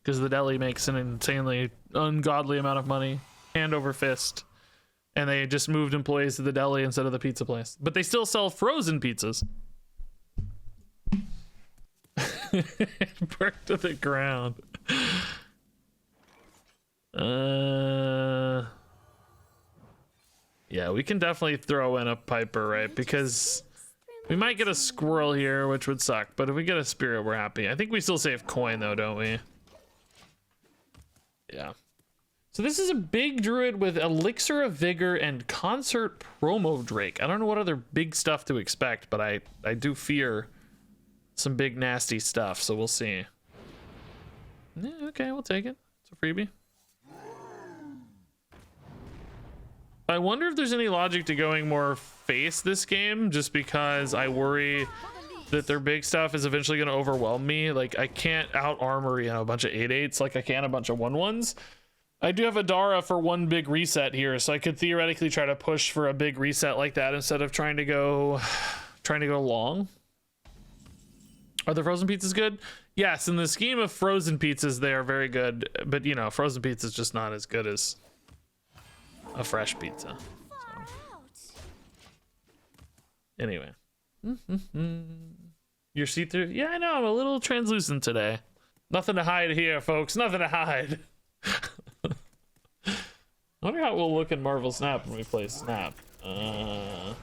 Because the deli makes an insanely ungodly amount of money, hand over fist. And they just moved employees to the deli instead of the pizza place. But they still sell frozen pizzas. Burnt to the ground. Yeah, we can definitely throw in a Piper, right? Because we might get a squirrel here, which would suck. But if we get a spirit, we're happy. I think we still save coin, though, don't we? Yeah. So this is a big druid with Elixir of Vigor and Concert Promo Drake. I don't know what other big stuff to expect, but I do fear some big nasty stuff, so we'll see. Yeah, okay, we'll take it. It's a freebie. I wonder if there's any logic to going more face this game, just because I worry that their big stuff is eventually going to overwhelm me. Like, I can't out armor, you know, a bunch of 8/8s like I can a bunch of 1/1s. I do have Adara for one big reset here, so I could theoretically try to push for a big reset like that instead of trying to go long. Are the frozen pizzas good? Yes, in the scheme of frozen pizzas, they are very good, but you know, frozen pizza is just not as good as a fresh pizza. So. Anyway. You're see-through? Yeah, I know, I'm a little translucent today. Nothing to hide here, folks, nothing to hide. I wonder how it will look in Marvel Snap when we play Snap. Yeah,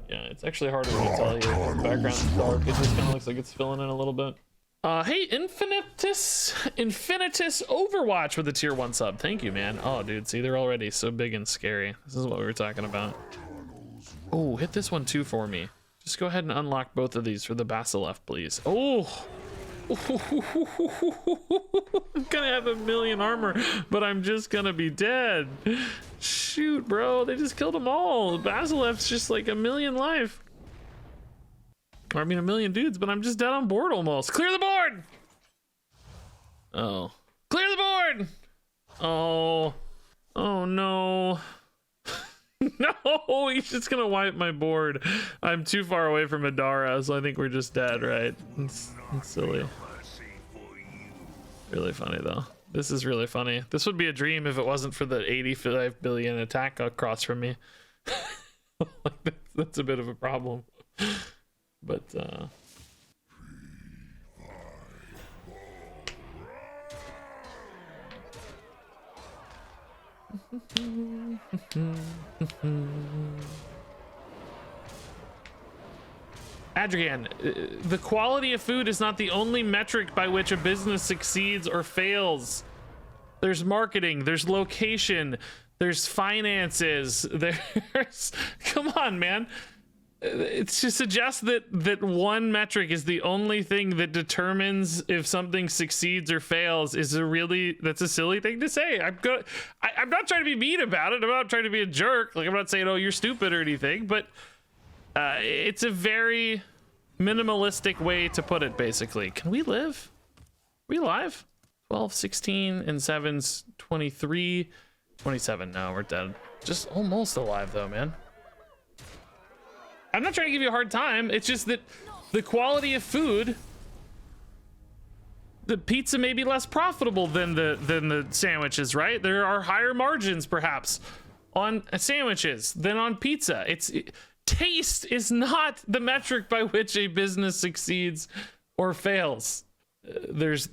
it's actually harder to tell here. The background's dark. It just kind of looks like it's filling in a little bit. Hey, Infinitus Overwatch with a tier 1 sub. Thank you, man. Oh, dude, see, they're already so big and scary. This is what we were talking about. Oh, hit this one too for me. Just go ahead and unlock both of these for the Basilief, please. Oh! I'm gonna have 1,000,000 armor, but I'm just gonna be dead. Shoot, bro, they just killed them all. Basilief's just like 1,000,000 life. Or I mean 1,000,000 dudes, but I'm just dead on board almost. Clear the board! Oh. Clear the board! Oh. Oh no. No, he's just gonna wipe my board. I'm too far away from Adara, so I think we're just dead, right? It's silly. Really funny though. This is really funny. This would be a dream if it wasn't for the 85 billion attack across from me. Like, that's a bit of a problem. But Adrian, the quality of food is not the only metric by which a business succeeds or fails. There's marketing, there's location, there's finances, there's come on, man. It's to suggest that one metric is the only thing that determines if something succeeds or fails is that's a silly thing to say. I'm not trying to be mean about it. I'm not trying to be a jerk. Like, I'm not saying, oh, you're stupid or anything, but it's a very minimalistic way to put it, basically. Can we live? Are we alive? 12, 16, and 7's 23, 27. No, we're dead. Just almost alive though, man. I'm not trying to give you a hard time. It's just that the quality of food, the pizza may be less profitable than the sandwiches, right? There are higher margins perhaps on sandwiches than on pizza. Taste is not the metric by which a business succeeds or fails. There's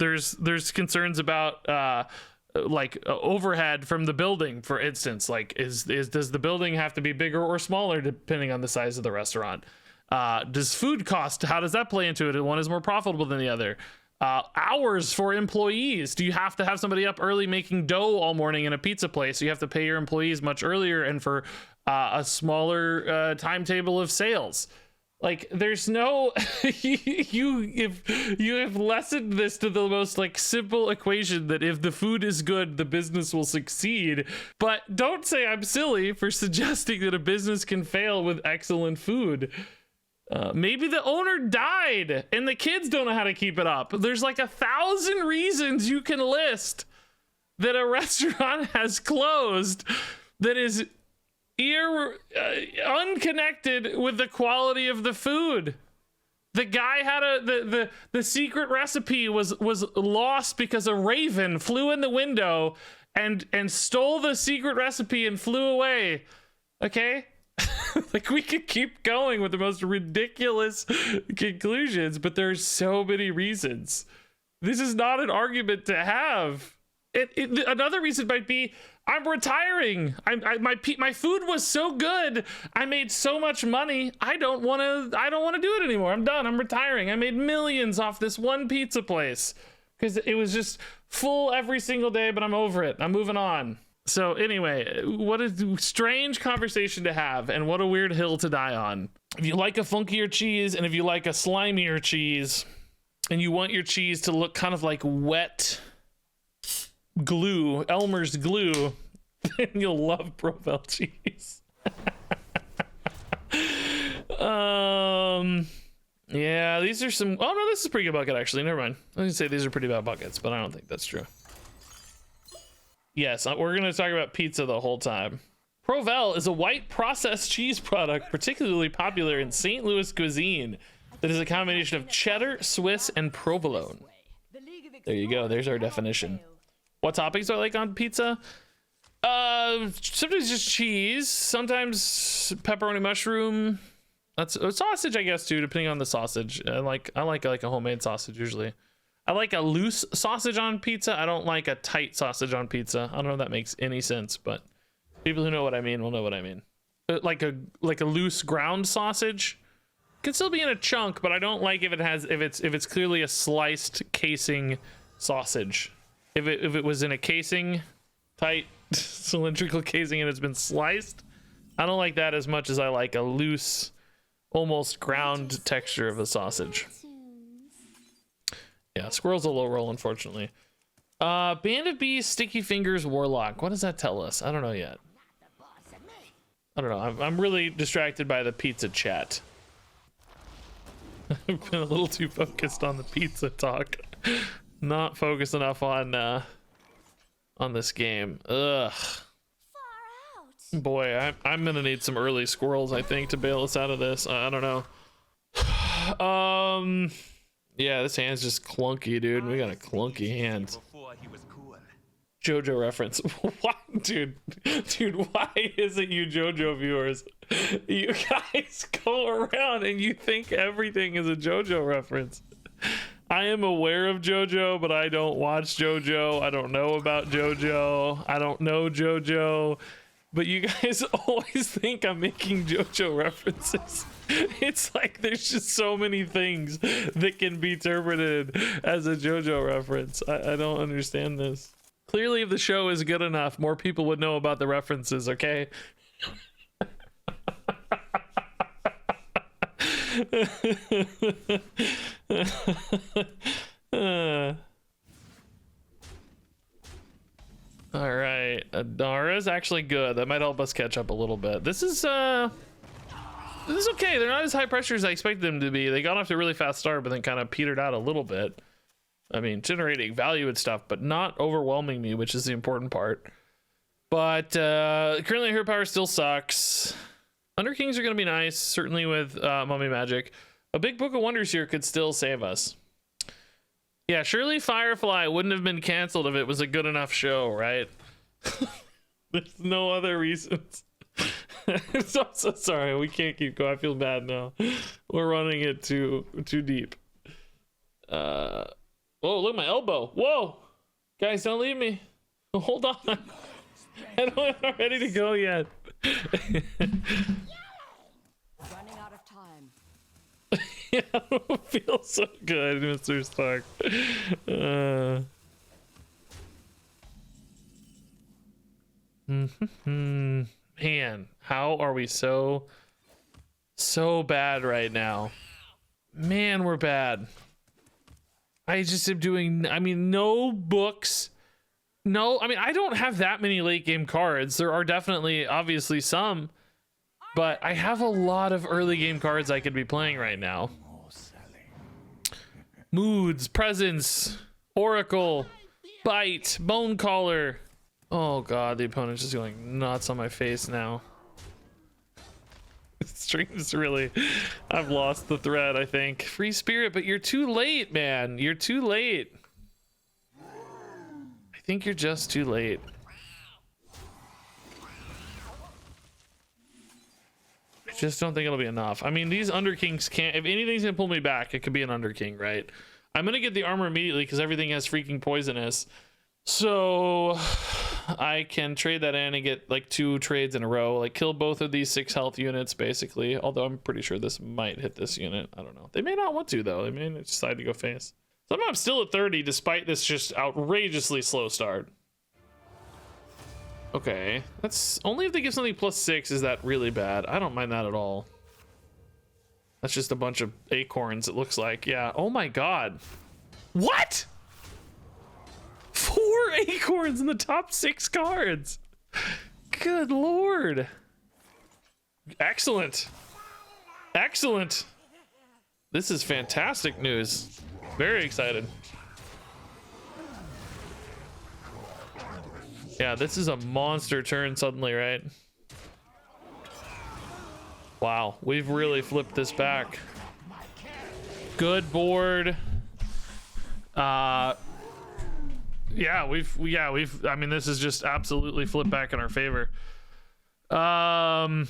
concerns about like overhead from the building, for instance. Like, does the building have to be bigger or smaller depending on the size of the restaurant? Does food cost, how does that play into it? One is more profitable than the other. Hours for employees. Do you have to have somebody up early making dough all morning in a pizza place? So you have to pay your employees much earlier and for a smaller timetable of sales. Like, there's no you have lessened this to the most like simple equation that if the food is good, the business will succeed. But don't say I'm silly for suggesting that a business can fail with excellent food. Maybe the owner died and the kids don't know how to keep it up. There's like 1,000 reasons you can list that a restaurant has closed that is unconnected with the quality of the food. The guy had the secret recipe was lost because a raven flew in the window and stole the secret recipe and flew away. Okay? Like, we could keep going with the most ridiculous conclusions, but there's so many reasons. This is not an argument to have. Another reason might be I'm retiring. My food was so good. I made so much money. I don't want to do it anymore. I'm done. I'm retiring. I made millions off this one pizza place because it was just full every single day, but I'm over it. I'm moving on. So anyway, what a strange conversation to have, and what a weird hill to die on. If you like a funkier cheese, and if you like a slimier cheese, and you want your cheese to look kind of like wet glue, Elmer's glue, then you'll love Provel cheese. Yeah, these are some. Oh no, this is a pretty good bucket actually. Never mind. I was gonna say these are pretty bad buckets, but I don't think that's true. Yes, we're going to talk about pizza the whole time. Provel is a white processed cheese product particularly popular in St. Louis cuisine that is a combination of cheddar, Swiss, and provolone. There you go. There's our definition. What toppings do I like on pizza? Sometimes just cheese, sometimes pepperoni mushroom. That's a sausage, I guess, too, depending on the sausage. I like a homemade sausage usually. I like a loose sausage on pizza. I don't like a tight sausage on pizza. I don't know if that makes any sense, but people who know what I mean will know what I mean. Like a loose ground sausage can still be in a chunk, but I don't like if it's clearly a sliced casing sausage. If it was in a casing, tight cylindrical casing, and it's been sliced, I don't like that as much as I like a loose, almost ground texture of a sausage. Yeah, squirrel's a low roll, unfortunately. Band of Bees, Sticky Fingers, Warlock. What does that tell us? I don't know yet. I don't know. I'm really distracted by the pizza chat. I've been a little too focused on the pizza talk. Not focused enough on on this game. Ugh. Far out. Boy, I'm gonna need some early squirrels, I think, to bail us out of this. I don't know. Yeah, this hand's just clunky, dude. We got a clunky hand. JoJo reference. What, dude? Why is it you JoJo viewers? You guys go around and you think everything is a JoJo reference. I am aware of JoJo, but I don't watch JoJo. I don't know about JoJo. I don't know JoJo. But you guys always think I'm making JoJo references. It's like there's just so many things that can be interpreted as a JoJo reference. I don't understand this. Clearly, if the show is good enough, more people would know about the references, okay? All right, Adara's actually good. That might help us catch up a little bit. This is okay. They're not as high pressure as I expected them to be. They got off to a really fast start, but then kind of petered out a little bit. I mean, generating value and stuff, but not overwhelming me, which is the important part. But currently, Hero Power still sucks. Under Kings are going to be nice, certainly with Mummy Magic. A big Book of Wonders here could still save us. Yeah, surely Firefly wouldn't have been canceled if it was a good enough show, right? There's no other reasons. So sorry, we can't keep going. I feel bad now. We're running it too deep. Oh, look at my elbow. Whoa! Guys, don't leave me. Hold on. I'm not ready to go yet. Running out of time. Yeah, I don't feel so good, Mr. Stark. Man, how are we so bad right now? Man, we're bad. I just am doing, I mean, no books. No, I mean, I don't have that many late game cards. There are definitely, obviously, some. But I have a lot of early game cards I could be playing right now. Moods, Presence, Oracle, Bite, Bone Caller. Oh god, the opponent's just going nuts on my face now. Stream's really, I've lost the thread, I think. Free Spirit, but you're too late, man. You're too late. I think you're just too late. I just don't think it'll be enough. I mean, these Underkings can't, if anything's gonna pull me back, it could be an Underking, right? I'm gonna get the armor immediately because everything has freaking poisonous. So I can trade that in and get like 2 trades in a row, like kill both of these 6 health units basically. Although I'm pretty sure this might hit this unit. I don't know. They may not want to though. They may decide to go face. Somehow I'm still at 30 despite this just outrageously slow start. Okay, that's only if they give something +6 is that really bad. I don't mind that at all. That's just a bunch of acorns, it looks like. Yeah. Oh my god. What? 4 acorns in the top 6 cards. Good lord. Excellent. Excellent. This is fantastic news. Very excited. Yeah, this is a monster turn suddenly, right? Wow, we've really flipped this back. Good board. Yeah, we've I mean, this is just absolutely flipped back in our favor. Oh,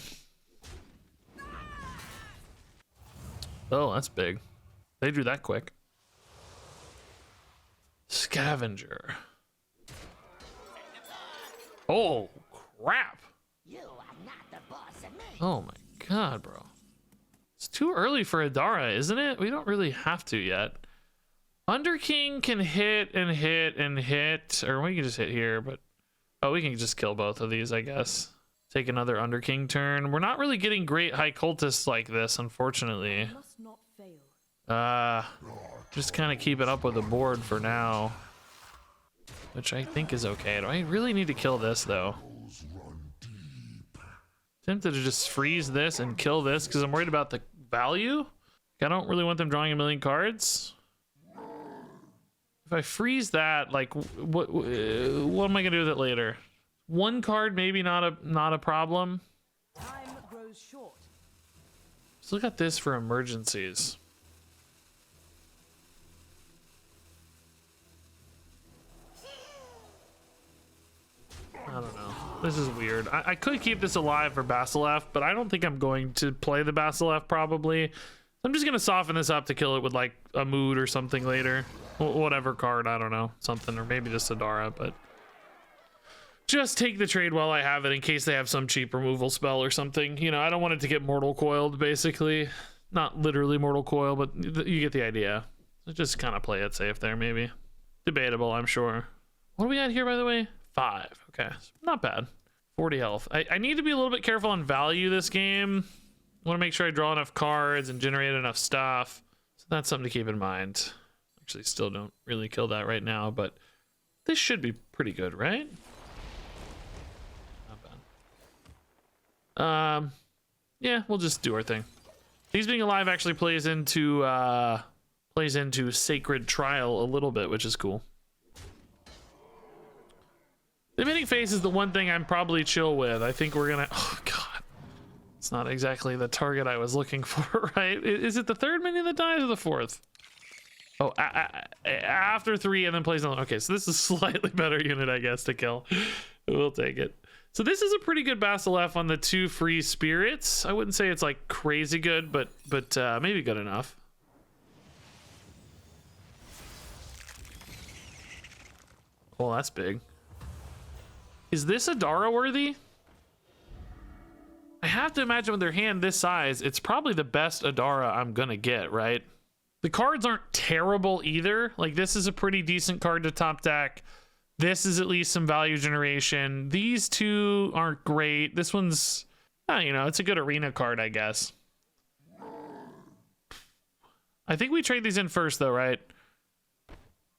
that's big. They drew that quick. Scavenger. Oh, crap. You are not the boss of me. Oh my god, bro. It's too early for Adara, isn't it? We don't really have to yet. Underking can hit and hit and hit, or we can just hit here, but oh, we can just kill both of these, I guess. Take another Underking turn. We're not really getting great high cultists like this, unfortunately. Must not fail. Just kind of keep it up with the board for now, which I think is okay. Do I really need to kill this though? Tempted to just freeze this and kill this because I'm worried about the value. I don't really want them drawing a million cards. If I freeze that, like, what am I gonna do with it later? One card, maybe not a problem. Time grows short. Let's look at this for emergencies. I don't know. This is weird. I could keep this alive for Basileff, but I don't think I'm going to play the Basileff probably. I'm just gonna soften this up to kill it with like a mood or something later. Whatever card, I don't know. Something, or maybe just Adara, but just take the trade while I have it in case they have some cheap removal spell or something. You know, I don't want it to get mortal coiled, basically. Not literally mortal coil, but you get the idea. So just kind of play it safe there, maybe. Debatable, I'm sure. What are we at here, by the way? 5. Okay, not bad. 40 health. I need to be a little bit careful on value this game. I want to make sure I draw enough cards and generate enough stuff. So that's something to keep in mind. Actually, still don't really kill that right now, but this should be pretty good, right? Not bad. Yeah, we'll just do our thing. These being alive actually plays into Sacred Trial a little bit, which is cool. The minion phase is the one thing I'm probably chill with. I think we're gonna. Oh god, it's not exactly the target I was looking for, right? Is it the third minion that dies or the fourth? Oh, after 3 and then plays another. Okay, so this is a slightly better unit, I guess, to kill. We'll take it. So this is a pretty good Basileff on the 2 free spirits. I wouldn't say it's like crazy good, but maybe good enough. Oh, that's big. Is this Adara worthy? I have to imagine with their hand this size, it's probably the best Adara I'm gonna get, right? The cards aren't terrible either. Like, this is a pretty decent card to top deck. This is at least some value generation. These two aren't great. This one's, you know, it's a good arena card, I guess. I think we trade these in first, though, right?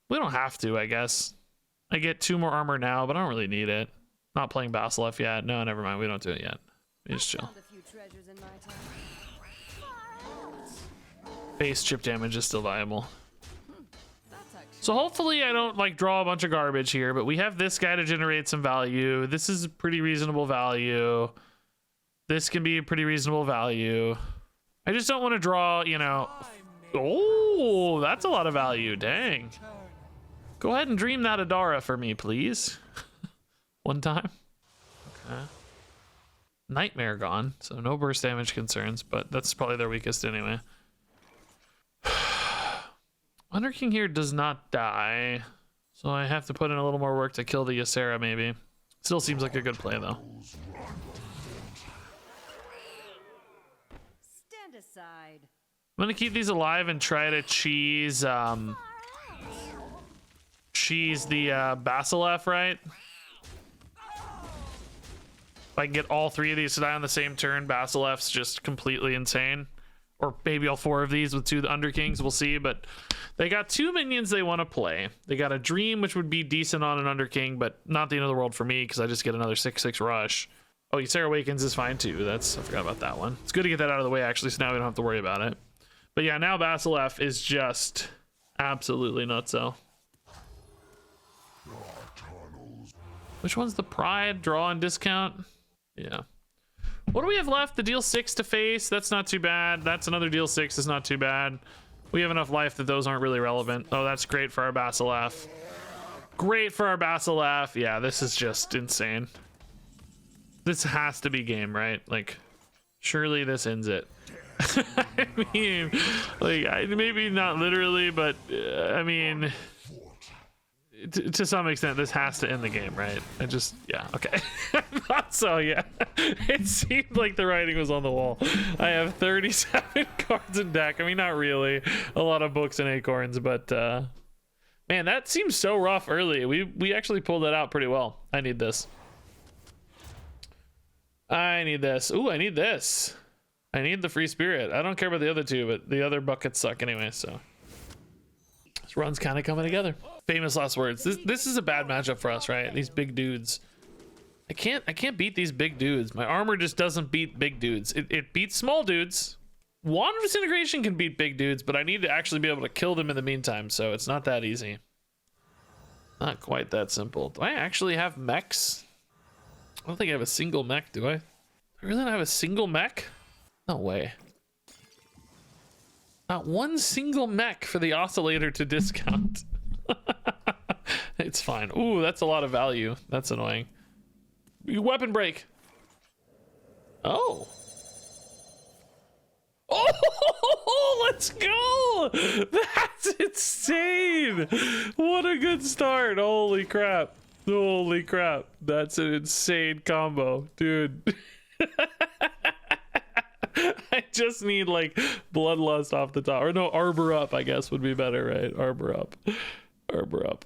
We don't have to, I guess. I get 2 more armor now, but I don't really need it. Not playing Basileff yet. No, never mind. We don't do it yet. We just chill. Found a few treasures in my time. Base chip damage is still viable. That's actually So hopefully I don't like draw a bunch of garbage here, but we have this guy to generate some value. This is a pretty reasonable value. This can be a pretty reasonable value. I just don't want to draw, you know. Oh, that's a lot of value. Dang. Go ahead and dream that Adara for me, please. One time. Okay. Nightmare gone, so no burst damage concerns, but that's probably their weakest anyway. Under King here does not die, so I have to put in a little more work to kill the Ysera, maybe. Still seems like a good play, though. stand aside. I'm gonna keep these alive and try to cheese the Basileff, right? If I can get all 3 of these to die on the same turn, Basileff's just completely insane. Or maybe all 4 of these with 2 Under Kings, we'll see. But they got 2 minions they want to play. They got a Dream, which would be decent on an Under King, but not the end of the world for me because I just get another 6/6 rush. Oh, Ysera Awakens is fine too. I forgot about that one. It's good to get that out of the way actually, so now we don't have to worry about it. But yeah, now Basileff is just absolutely nutso. Which one's the Pride? Draw and discount? Yeah. What do we have left? The deal 6 to face. That's not too bad. That's another deal 6 is not too bad. We have enough life that those aren't really relevant. Oh, that's great for our Basileff. Great for our Basileff. Yeah, this is just insane. This has to be game, right? Like, surely this ends it. I mean, like, maybe not literally, but I mean, to some extent, this has to end the game, right? Yeah, okay. I thought so, yeah. It seemed like the writing was on the wall. I have 37 cards in deck. I mean, not really. A lot of books and acorns, but man, that seems so rough early. We actually pulled that out pretty well. I need this. I need this. Ooh, I need this. I need the free spirit. I don't care about the other 2, but the other buckets suck anyway, so this run's kind of coming together. Famous last words. This is a bad matchup for us, right? These big dudes. I can't beat these big dudes. My armor just doesn't beat big dudes. It beats small dudes. Wand of Disintegration can beat big dudes, but I need to actually be able to kill them in the meantime, so it's not that easy. Not quite that simple. Do I actually have mechs? I don't think I have a single mech, do I? Do I really not have a single mech? No way. Not one single mech for the oscillator to discount. It's fine. Ooh, that's a lot of value. That's annoying. Weapon break. Oh. Oh, let's go. That's insane. What a good start. Holy crap. Holy crap. That's an insane combo, dude. I just need like bloodlust off the top, or no, arbor up, I guess would be better, right? Arbor up. Arbor up.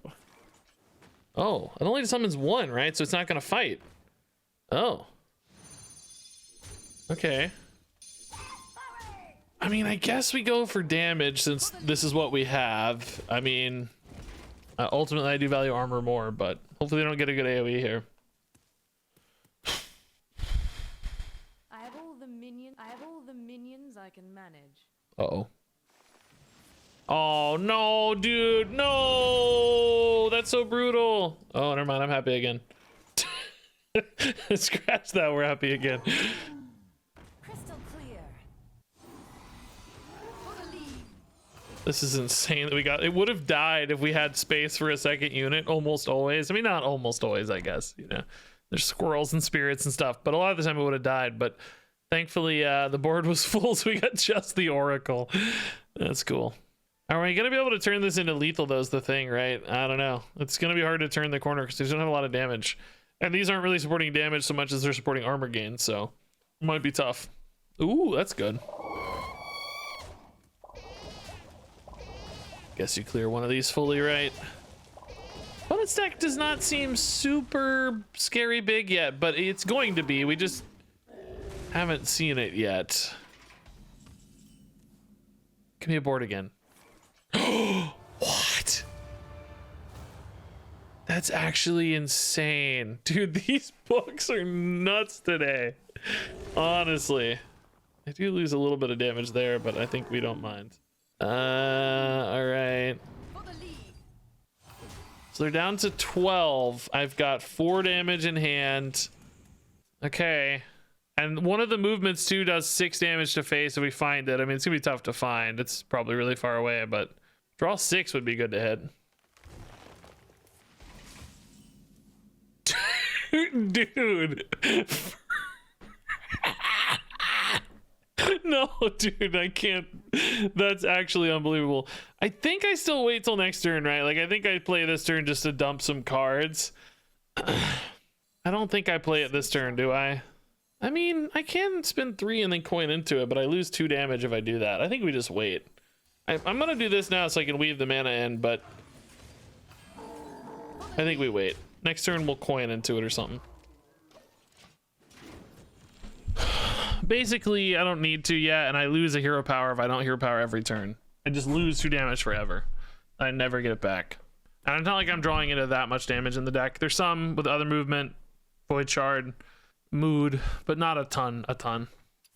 Oh, it only summons one, right? So it's not gonna fight. Oh. Okay. I mean, I guess we go for damage since this is what we have. I mean, ultimately I do value armor more, but hopefully they don't get a good AoE here. I have all the minions I can manage. Uh-oh. Oh no, dude, no! That's so brutal. Oh, never mind, I'm happy again. Scratch that, we're happy again. Crystal clear. This is insane that we got. It would have died if we had space for a second unit, almost always. I mean, not almost always, I guess. You know, there's squirrels and spirits and stuff, but a lot of the time it would have died. But thankfully, the board was full, so we got just the Oracle. That's cool. Are we gonna be able to turn this into lethal? Though is the thing, right? I don't know. It's gonna be hard to turn the corner because they don't have a lot of damage, and these aren't really supporting damage so much as they're supporting armor gain. So it might be tough. Ooh, that's good. Guess you clear one of these fully, right? Opponent's deck does not seem super scary big yet, but it's going to be. We just haven't seen it yet. Give me a board again. What? That's actually insane. Dude, these books are nuts today. Honestly. I do lose a little bit of damage there, but I think we don't mind. All right. So they're down to 12. I've got 4 damage in hand. Okay. And one of the movements too does 6 damage to face if we find it. I mean, it's gonna be tough to find. It's probably really far away, but draw 6 would be good to hit. Dude. No, dude, I can't. That's actually unbelievable. I think I still wait till next turn, right? Like, I think I play this turn just to dump some cards. I don't think I play it this turn, do I? I mean, I can spend 3 and then coin into it, but I lose 2 damage if I do that. I think we just wait. I'm gonna do this now so I can weave the mana in, but I think we wait. Next turn we'll coin into it or something. Basically, I don't need to yet, and I lose a hero power if I don't hero power every turn. I just lose 2 damage forever. I never get it back. And it's not like I'm drawing into that much damage in the deck. There's some with other movement, Void Shard, Mood, but not a ton.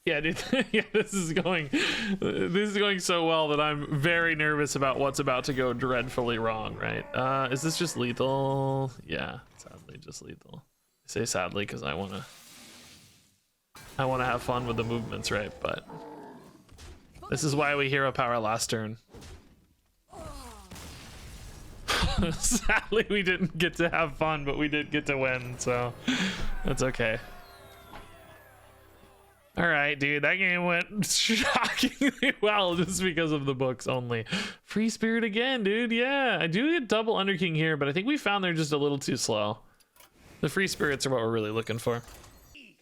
Yeah, dude. Yeah, this is going so well that I'm very nervous about what's about to go dreadfully wrong, right? Is this just lethal? Yeah, sadly just lethal. I say sadly because I want to have fun with the movements, right? But this is why we hero power last turn. Sadly, we didn't get to have fun, but we did get to win, so that's okay. All right, dude, that game went shockingly well just because of the books only. Free Spirit again, dude. Yeah, I do get double Underking here, but I think we found they're just a little too slow. The Free Spirits are what we're really looking for.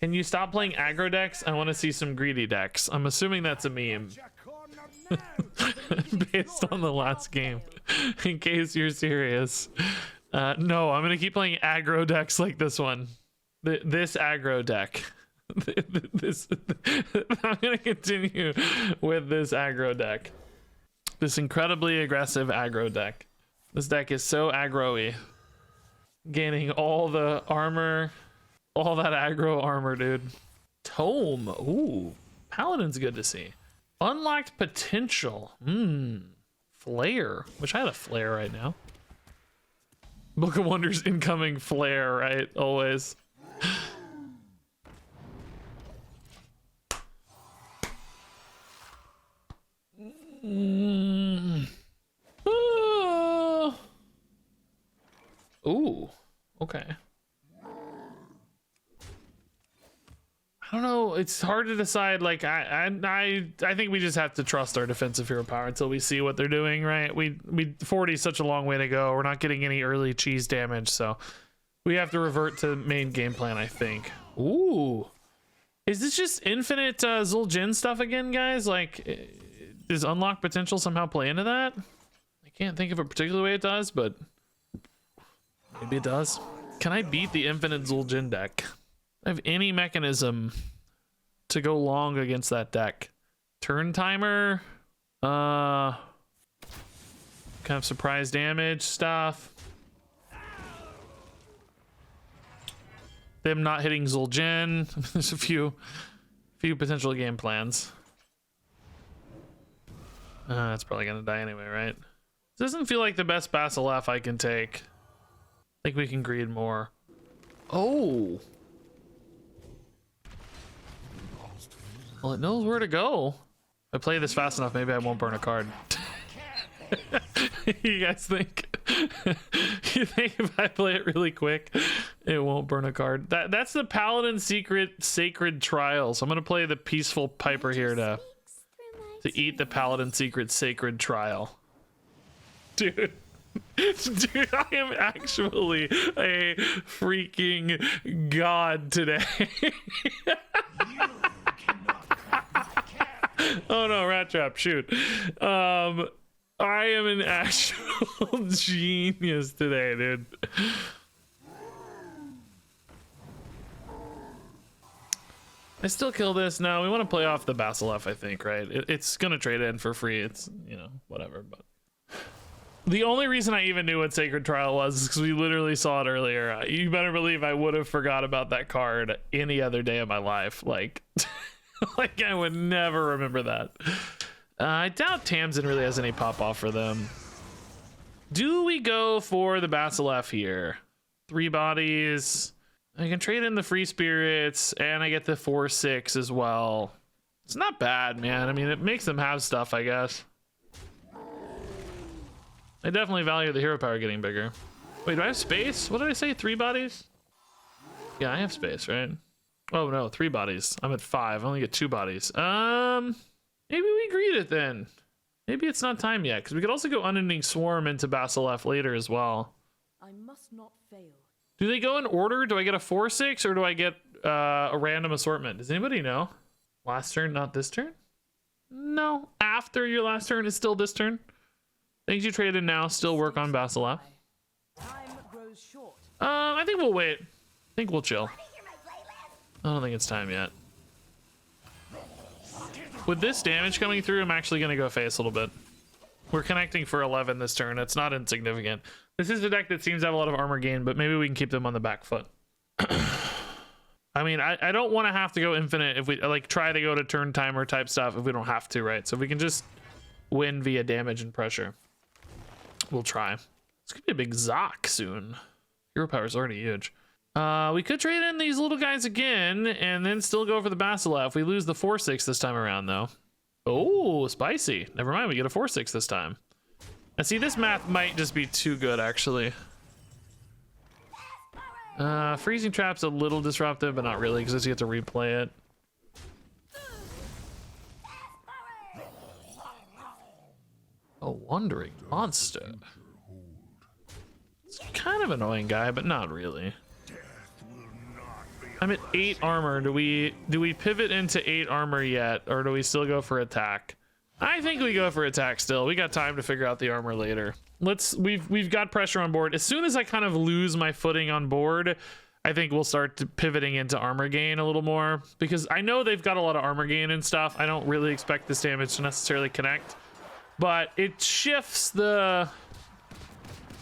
Can you stop playing aggro decks? I want to see some greedy decks. I'm assuming that's a meme. Based on the last game, in case you're serious. No, I'm gonna keep playing aggro decks like this one. This aggro deck. I'm gonna continue with this aggro deck. This incredibly aggressive aggro deck. This deck is so aggro-y. Gaining all the armor, all that aggro armor, dude. Tome. Ooh, Paladin's good to see. Unlocked potential. Flare. Wish I had a flare right now. Book of Wonders incoming flare, right? Always. Ooh, okay. I don't know. It's hard to decide. Like I think we just have to trust our defensive hero power until we see what they're doing. Right? We 40 is such a long way to go. We're not getting any early cheese damage, so we have to revert to main game plan. I think. Ooh, is this just infinite Zul'jin stuff again, guys? Like, does unlock potential somehow play into that? I can't think of a particular way it does, but maybe it does. Can I beat the infinite Zul'jin deck? I have any mechanism to go long against that deck. Turn timer, kind of surprise damage stuff. Them not hitting Zul'jin. There's a few potential game plans. That's probably gonna die anyway, right? Doesn't feel like the best Basileaf I can take. I think we can greed more. Oh. Well, it knows where to go. If I play this fast enough, maybe I won't burn a card. You guys think? You think if I play it really quick, it won't burn a card? That's the Paladin Secret Sacred Trial. So I'm gonna play the Peaceful Piper here to eat the Paladin Secret Sacred Trial. Dude. Dude, I am actually a freaking god today. Oh no, rat trap, shoot. I am an actual genius today, dude. I still kill this. No, we want to play off the Basileaf, I think, right? It's gonna trade in for free. It's, you know, whatever, but the only reason I even knew what Sacred Trial was is because we literally saw it earlier. You better believe I would have forgot about that card any other day of my life. Like, like I would never remember that. I doubt Tamsin really has any pop off for them. Do we go for the Basileaf here? 3 bodies. I can trade in the free spirits and I get the 4/6 as well. It's not bad, man. I mean, it makes them have stuff, I guess. I definitely value the hero power getting bigger. Wait, do I have space? What did I say? 3 bodies? Yeah, I have space, right? Oh no, 3 bodies. I'm at 5. I only get 2 bodies. Maybe we greed it then. Maybe it's not time yet, because we could also go Unending Swarm into Basileaf later as well. I must not fail. Do they go in order? Do I get a 4/6 or do I get a random assortment? Does anybody know? Last turn, not this turn? No. After your last turn is still this turn? Things you traded now still work on Basileaf. Time grows short. I think we'll wait. I think we'll chill. I don't think it's time yet. With this damage coming through, I'm actually going to go face a little bit. We're connecting for 11 this turn. It's not insignificant. This is a deck that seems to have a lot of armor gain, but maybe we can keep them on the back foot. I mean, I don't want to have to go infinite if we like try to go to turn timer type stuff if we don't have to, right? So if we can just win via damage and pressure, we'll try. It's gonna be a big Zoc soon. Hero power is already huge. We could trade in these little guys again and then still go for the Basileaf. We lose the 4/6 this time around though. Oh, spicy. Never mind, we get a 4/6 this time. And see, this math might just be too good actually. Freezing Trap's a little disruptive, but not really because you have to replay it. A Wandering Monster. It's kind of annoying guy, but not really. I'm at 8 armor. Do we pivot into 8 armor yet, or do we still go for attack? I think we go for attack still. We got time to figure out the armor later. We've got pressure on board. As soon as I kind of lose my footing on board, I think we'll start pivoting into armor gain a little more, because I know they've got a lot of armor gain and stuff. I don't really expect this damage to necessarily connect, but it shifts the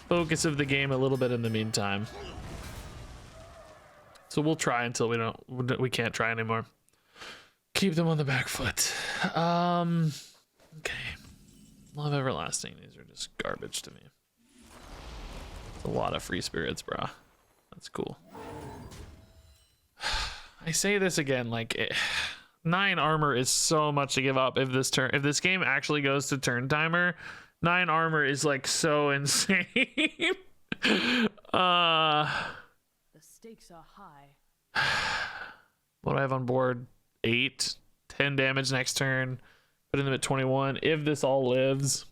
focus of the game a little bit in the meantime. So we'll try until we can't try anymore. Keep them on the back foot. Okay. Love Everlasting. These are just garbage to me. A lot of free spirits, brah. That's cool. I say this again, like 9 armor is so much to give up if this game actually goes to turn timer. 9 armor is like so insane. The stakes are high. What do I have on board? 8, 10 damage next turn. Putting them at 21. If this all lives,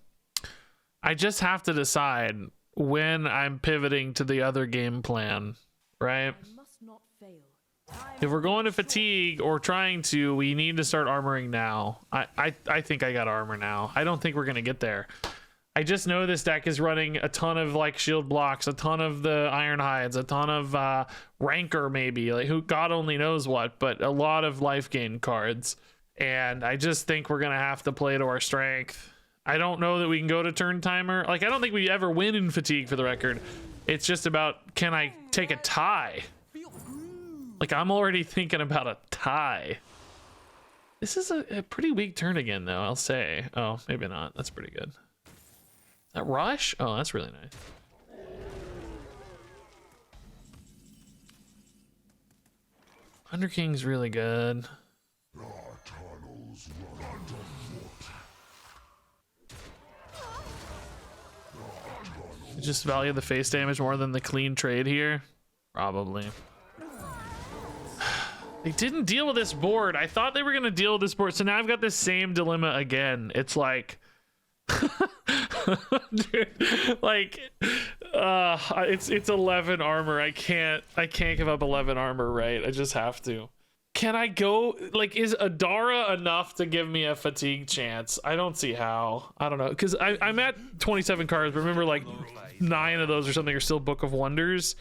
I just have to decide when I'm pivoting to the other game plan, right? I must not fail. If we're going to fatigue or trying to, we need to start armoring now. I think I got armor now. I don't think we're gonna get there. I just know this deck is running a ton of like shield blocks, a ton of the iron hides, a ton of rancor maybe, like who God only knows what, but a lot of life gain cards. And I just think we're gonna have to play to our strength. I don't know that we can go to turn timer. Like I don't think we ever win in fatigue, for the record. It's just about, can I take a tie? Like, I'm already thinking about a tie. This is a pretty weak turn again, though, I'll say. Oh, maybe not. That's pretty good. That rush? Oh, that's really nice. Under King's really good. Just value the face damage more than the clean trade here? Probably. They didn't deal with this board. I thought they were going to deal with this board. So now I've got this same dilemma again. It's like, dude, like, it's 11 armor. I can't give up 11 armor, right? I just have to. Can I go, like, is Adara enough to give me a fatigue chance? I don't see how. I don't know. Because I'm at 27 cards. Remember, like, 9 of those or something are still Book of Wonders.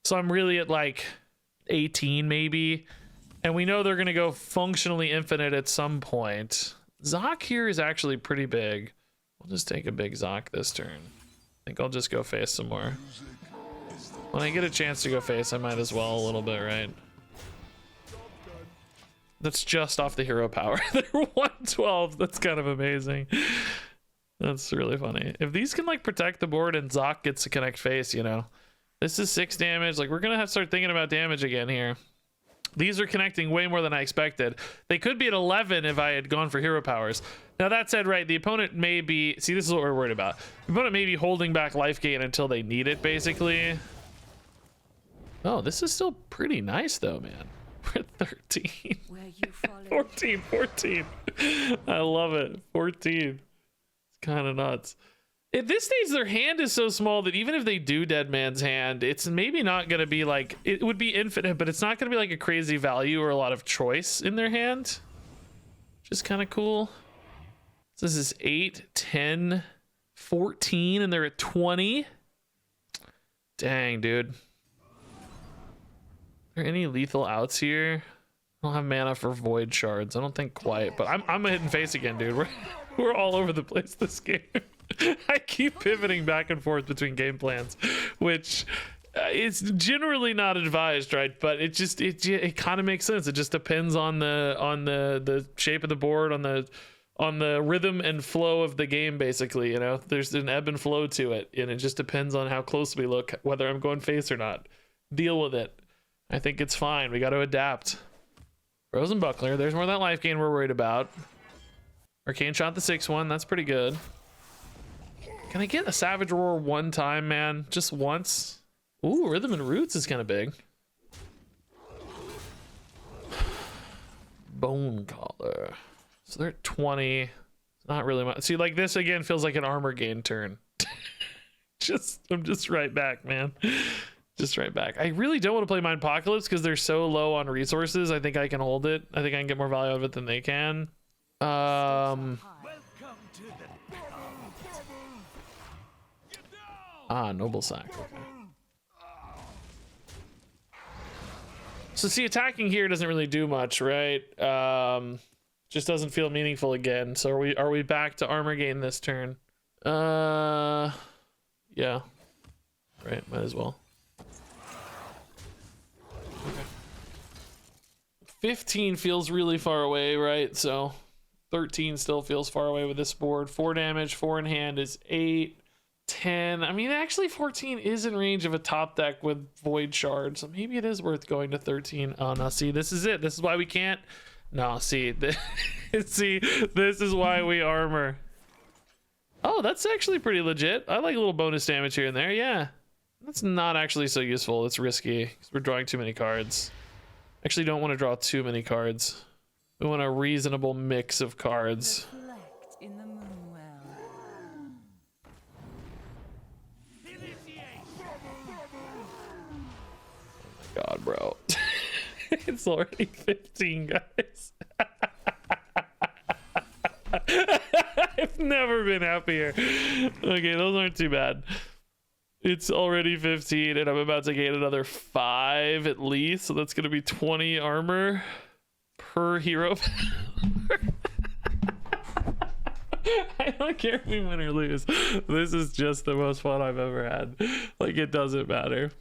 So I'm really at, like, 18 maybe, and we know they're going to go functionally infinite at some point. Zoc here is actually pretty big. We'll just take a big Zoc this turn. I think I'll just go face some more. When I get a chance to go face, I might as well a little bit, right? That's just off the hero power. They're 112. That's kind of amazing. That's really funny. If these can like protect the board and Zoc gets to connect face, you know, this is 6 damage. Like, we're gonna have to start thinking about damage again here. These are connecting way more than I expected. They could be at 11 if I had gone for hero powers. Now that said, right, the opponent may be, see, this is what we're worried about. The opponent may be holding back life gain until they need it, basically. Oh, this is still pretty nice though, man. We're at 13. 14. I love it. 14. It's kind of nuts. At this stage, their hand is so small that even if they do Dead Man's Hand, it's maybe not going to be like, it would be infinite, but it's not going to be like a crazy value or a lot of choice in their hand. Which is kind of cool. So this is 8, 10, 14, and they're at 20. Dang, dude. Are there any lethal outs here? I don't have mana for void shards. I don't think quite, but I'm a hidden face again, dude. We're all over the place this game. I keep pivoting back and forth between game plans, which it's generally not advised, right? But it kind of makes sense. It just depends on the shape of the board, on the rhythm and flow of the game, basically. You know, there's an ebb and flow to it, and it just depends on how close we look, whether I'm going face or not. Deal with it. I think it's fine. We got to adapt. Frozen Buckler. There's more of that life gain we're worried about. Arcane Shot the 6-1. That's pretty good. Can I get a Savage Roar one time, man? Just once? Ooh, Rhythm and Roots is kind of big. Bone Collar. So they're at 20. Not really much. See, like this again feels like an armor gain turn. I'm just right back, man. Just right back. I really don't want to play Mind Apocalypse because they're so low on resources. I think I can hold it. I think I can get more value out of it than they can. Noble Sack. Okay. So see, attacking here doesn't really do much, right? Just doesn't feel meaningful again. So are we back to armor gain this turn? Yeah. Right, might as well. Okay. 15 feels really far away, right? So 13 still feels far away with this board. 4 damage, 4 in hand is 8. 10. I mean, actually 14 is in range of a top deck with Void Shard, so maybe it is worth going to 13. Oh no, see, this is it. This is why we can't. No, see, see, this is why we armor. Oh, that's actually pretty legit. I like a little bonus damage here and there. Yeah, that's not actually so useful. It's risky because we're drawing too many cards. Actually, don't want to draw too many cards. We want a reasonable mix of cards. Reflect in the moonwell. God, bro. It's already 15, guys. I've never been happier. Okay, those aren't too bad. It's already 15 and I'm about to gain another 5 at least, so that's gonna be 20 armor per hero power. I don't care if we win or lose. This is just the most fun I've ever had. Like, it doesn't matter.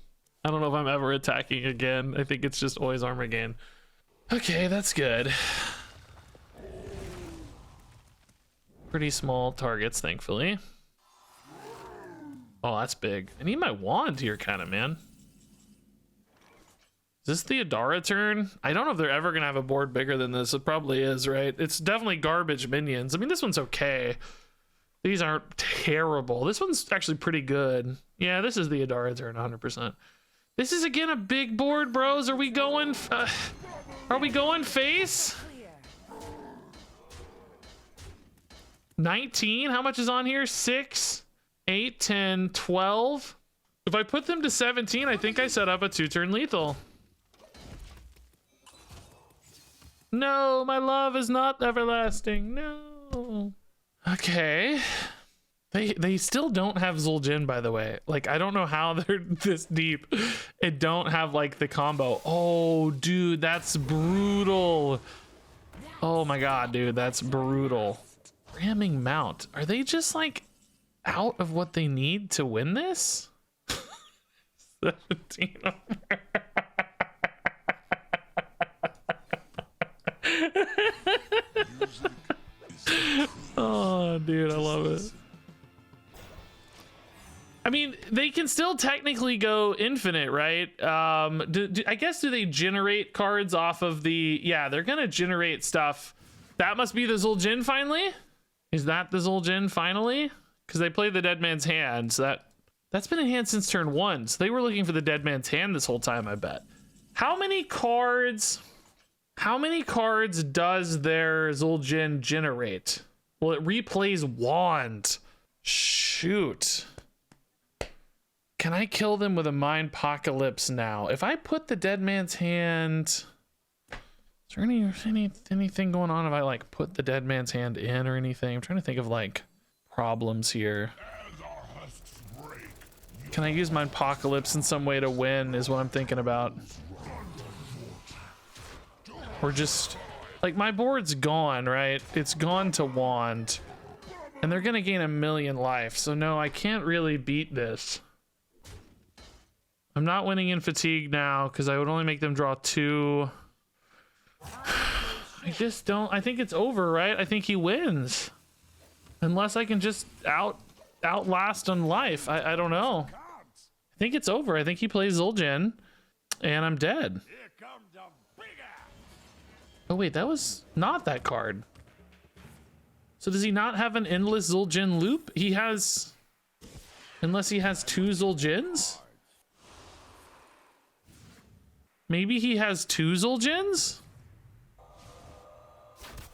I don't know if I'm ever attacking again. I think it's just always armor gain. Okay, that's good. Pretty small targets, thankfully. Oh, that's big. I need my wand here, kind of, man. Is this the Adara turn? I don't know if they're ever going to have a board bigger than this. It probably is, right? It's definitely garbage minions. I mean, this one's okay. These aren't terrible. This one's actually pretty good. Yeah, this is the Adara turn, 100%. This is, again, a big board, bros. Are we going face? 19? How much is on here? 6, 8, 10, 12. If I put them to 17, I think I set up a 2-turn lethal. No, my love is not everlasting. No. Okay. They still don't have Zul'jin, by the way. Like, I don't know how they're this deep and don't have, like, the combo. Oh, dude, that's brutal. Oh my god, dude, that's brutal. Ramming Mount. Are they just, like, out of what they need to win this? 17 over. Oh, dude, I love it. I mean, they can still technically go infinite, right? I guess, do they generate cards off of the... Yeah, they're gonna generate stuff. That must be the Zul'jin finally? Is that the Zul'jin finally? Because they play the Dead Man's Hand, so that's been in hand since turn 1. So they were looking for the Dead Man's Hand this whole time, I bet. How many cards does their Zul'jin generate? Well, it replays Wand. Shoot. Can I kill them with a Mind Apocalypse now? If I put the Dead Man's Hand... Is there anything going on if I, like, put the Dead Man's Hand in or anything? I'm trying to think of, like, problems here. Can I use Mind Apocalypse in some way to win is what I'm thinking about. Or just... Like, my board's gone, right? It's gone to Wand. And they're gonna gain 1,000,000 life, so no, I can't really beat this. I'm not winning in fatigue now because I would only make them draw 2. I just don't. I think it's over, right? I think he wins, unless I can just outlast on life. I don't know. I think it's over. I think he plays Zul'jin, and I'm dead. Oh wait, that was not that card. So does he not have an endless Zul'jin loop? He has, unless he has 2 Zul'jins. Maybe he has 2 Zul'jins?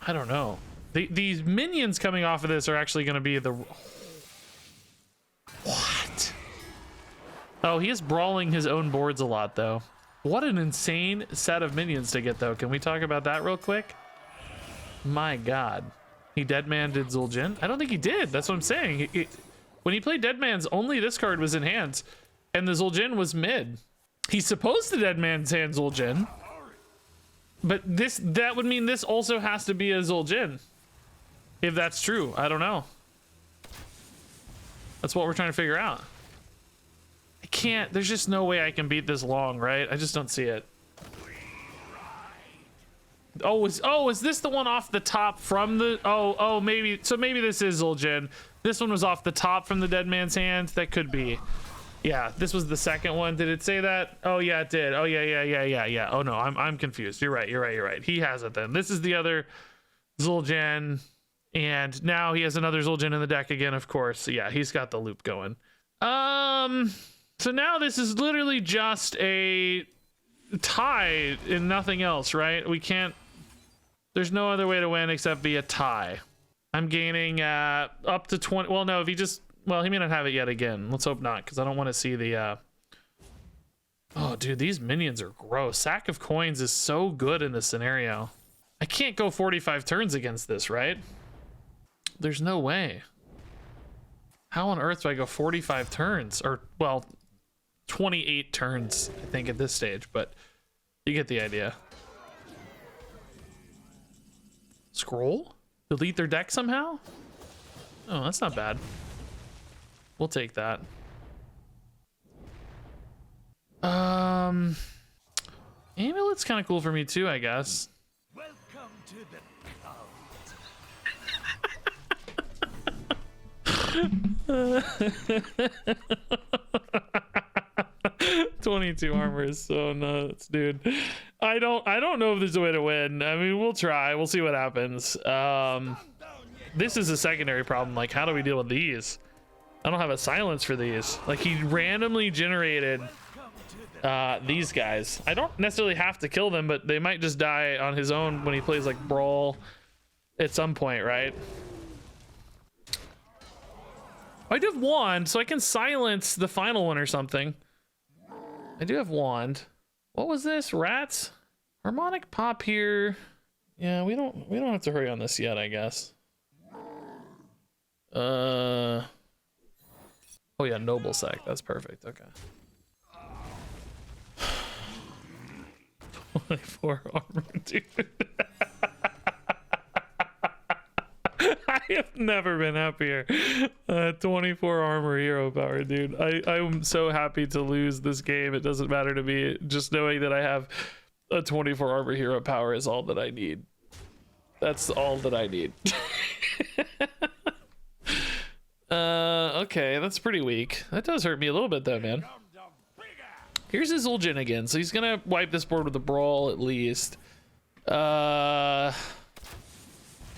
I don't know. These minions coming off of this are actually going to be the... What? Oh, he is brawling his own boards a lot, though. What an insane set of minions to get, though. Can we talk about that real quick? My god. He Deadman-did Zul'jin? I don't think he did. That's what I'm saying. When he played Deadman's, only this card was in hand, and the Zul'jin was mid. He's supposed to Dead Man's Hand Zul'jin, but that would mean this also has to be a Zul'jin. If that's true, I don't know. That's what we're trying to figure out. I can't, there's just no way I can beat this long, right? I just don't see it. Oh, is this the one off the top from the, maybe, so maybe this is Zul'jin. This one was off the top from the dead man's hand. That could be. Yeah, this was the second one. Did it say that? Oh yeah, it did. Oh yeah. Oh no, I'm confused. You're right. He has it then. This is the other Zul'jin, and now he has another Zul'jin in the deck again, of course. So yeah, he's got the loop going. So now this is literally just a tie and nothing else, right? We can't. There's no other way to win except via tie. I'm gaining up to 20. Well, no, if he just. Well, he may not have it yet again. Let's hope not, because I don't want to see the... Oh, dude, these minions are gross. Sack of Coins is so good in this scenario. I can't go 45 turns against this, right? There's no way. How on earth do I go 45 turns? Or, well, 28 turns, I think, at this stage, but you get the idea. Scroll? Delete their deck somehow? Oh, that's not bad. We'll take that. Amulet's kind of cool for me too, I guess. Welcome to the 22 armor is so nuts, dude. I don't know if there's a way to win. I mean, we'll try. We'll see what happens. This is a secondary problem. Like, how do we deal with these? I don't have a silence for these. Like, he randomly generated these guys. I don't necessarily have to kill them, but they might just die on his own when he plays like Brawl at some point, right? I do have Wand, so I can silence the final one or something. I do have Wand. What was this? Rats? Harmonic Pop here. Yeah, we don't have to hurry on this yet, I guess. Oh yeah, Noble Sec. That's perfect. Okay. 24 armor, dude. I have never been happier. 24 armor hero power, dude. I'm so happy to lose this game. It doesn't matter to me. Just knowing that I have a 24 armor hero power is all that I need. That's all that I need. Okay, that's pretty weak. That does hurt me a little bit though, man. Here's his Zul'jin again, so he's gonna wipe this board with a Brawl at least. Hey,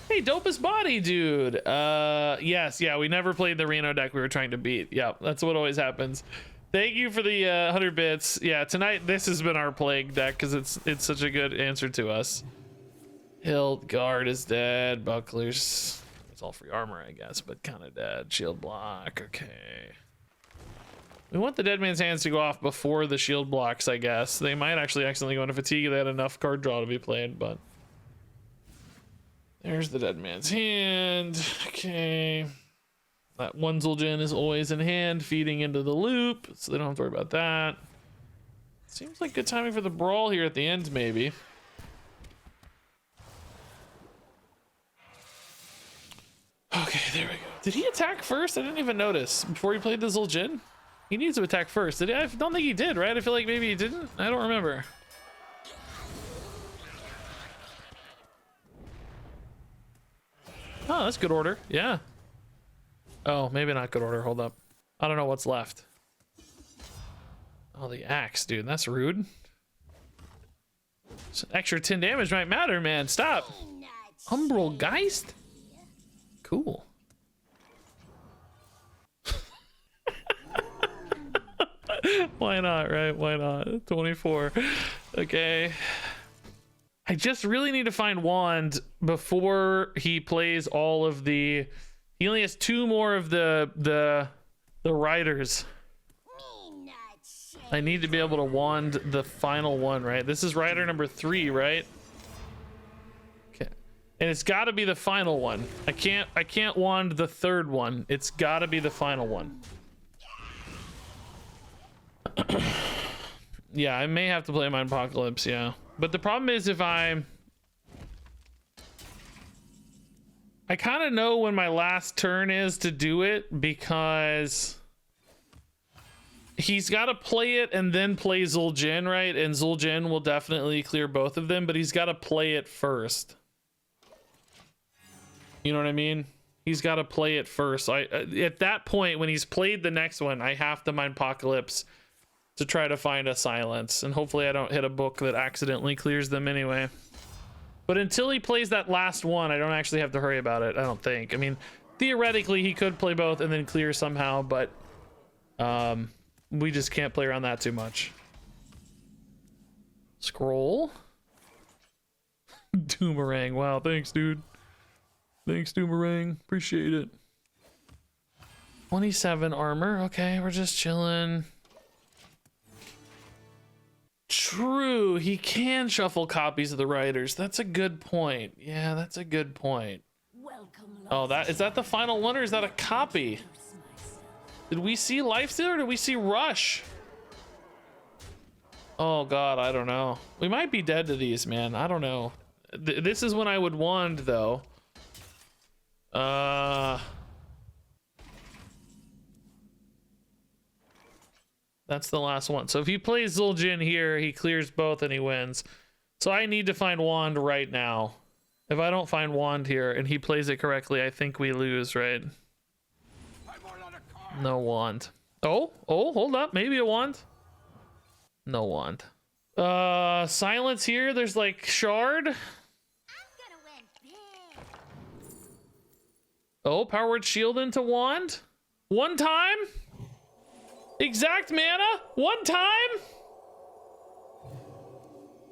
dopest body, dude. Yes, yeah, we never played the Reno deck we were trying to beat. Yeah, that's what always happens. Thank you for the 100 bits. Yeah, tonight this has been our plague deck because it's such a good answer to us. Hilt Guard is dead. Bucklers. It's all free armor, I guess, but kind of dead. Shield block. Okay. We want the dead man's hands to go off before the shield blocks, I guess. They might actually accidentally go into fatigue if they had enough card draw to be played, but there's the dead man's hand. Okay. That one Zul'jin is always in hand, feeding into the loop, so they don't have to worry about that. Seems like good timing for the Brawl here at the end, maybe. Okay, there we go. Did he attack first? I didn't even notice before he played the Zul'jin. He needs to attack first. Did he? I don't think he did, right? I feel like maybe he didn't. I don't remember. Oh, that's good order. Yeah. Oh, maybe not good order. Hold up. I don't know what's left. Oh, the axe, dude. That's rude. So extra 10 damage might matter, man. Stop. Umbral Geist? Cool. Why not, right? Why not? 24. Okay. I just really need to find Wand before he plays all of the... He only has 2 more of the riders. I need to be able to wand the final one, right? This is rider number 3, right? Okay. And it's got to be the final one. I can't wand the 3rd one. It's got to be the final one. Yeah, I may have to play my Apocalypse, yeah. But the problem is if I kind of know when my last turn is to do it because he's got to play it and then play Zul'jin, right? And Zul'jin will definitely clear both of them, but he's got to play it first. You know what I mean? He's got to play it first. At that point, when he's played the next one, I have to mine Apocalypse to try to find a silence. And hopefully I don't hit a book that accidentally clears them anyway. But until he plays that last one, I don't actually have to hurry about it, I don't think. I mean, theoretically, he could play both and then clear somehow, but we just can't play around that too much. Scroll. Doomerang. Wow, thanks, dude. Thanks, Doomerang. Appreciate it. 27 armor. Okay, we're just chilling. True, he can shuffle copies of the Riders. That's a good point. Yeah, that's a good point. Oh, is that the final one, or is that a copy? Did we see Lifesteal or did we see Rush? Oh god, I don't know. We might be dead to these, man. I don't know. This is when I would wand, though. That's the last one. So if he plays Zul'jin here, he clears both and he wins. So I need to find wand right now. If I don't find wand here and he plays it correctly, I think we lose, right? No wand. Oh, hold up. Maybe a wand. No wand. Silence here. There's like shard. Oh, power word shield into wand. One time. Exact mana. One time.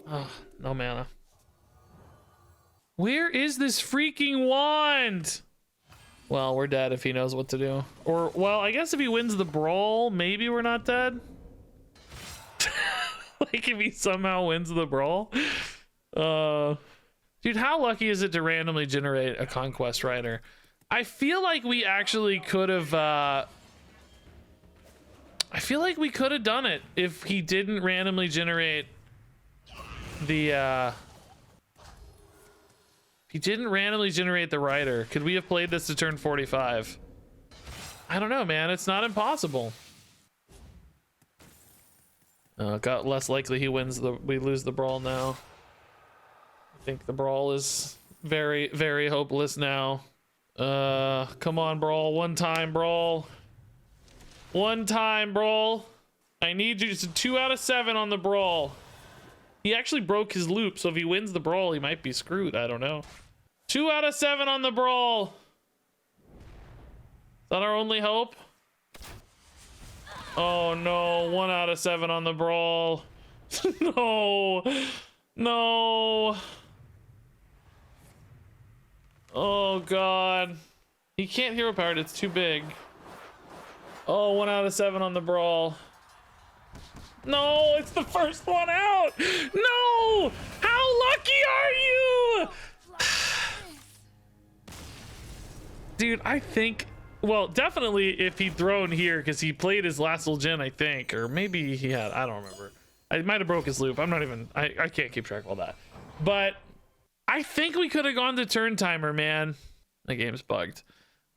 Oh, no mana. Where is this freaking wand? Well, we're dead if he knows what to do. Or, well, I guess if he wins the brawl, maybe we're not dead. Like if he somehow wins the brawl. Dude, how lucky is it to randomly generate a Conquest Rider? I feel like we actually could have I feel like we could have done it if he didn't randomly generate the if he didn't randomly generate the Rider. Could we have played this to turn 45? I don't know, man. It's not impossible. Got less likely he wins we lose the brawl now. I think the brawl is very, very hopeless now. Come on, brawl. One time, brawl. One time, brawl. I need you to 2 out of 7 on the brawl. He actually broke his loop, so if he wins the brawl, he might be screwed. I don't know. 2 out of 7 on the brawl. Is that our only hope? Oh no, 1 out of 7 on the brawl. No. No. Oh god. He can't hero power it, it's too big. Oh, 1 out of 7 on the brawl. No, it's the first one out. No! How lucky are you? Dude, I think, well, definitely if he'd thrown here, because he played his last Zul'jin, I think, or maybe he had, I don't remember. I might have broke his loop. I'm not even, I can't keep track of all that. But I think we could have gone to turn timer, man. The game's bugged.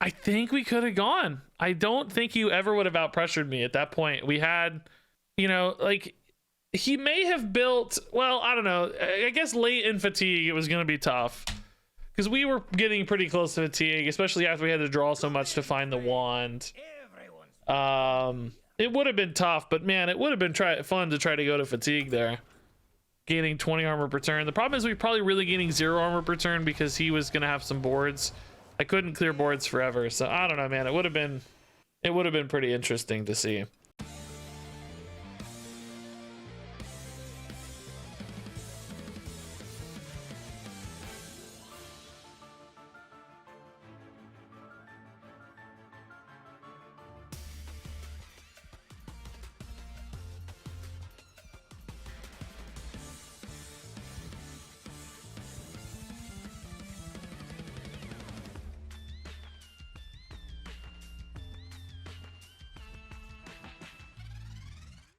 I think we could have gone. I don't think you ever would have outpressured me at that point. We had, you know, like, he may have built, well, I don't know. I guess late in fatigue, it was going to be tough. Because we were getting pretty close to fatigue, especially after we had to draw so much to find the wand. It would have been tough, but man, it would have been fun to try to go to fatigue there. Gaining 20 armor per turn. The problem is we're probably really gaining 0 armor per turn because he was going to have some boards. I couldn't clear boards forever, so I don't know, man. It would have been pretty interesting to see.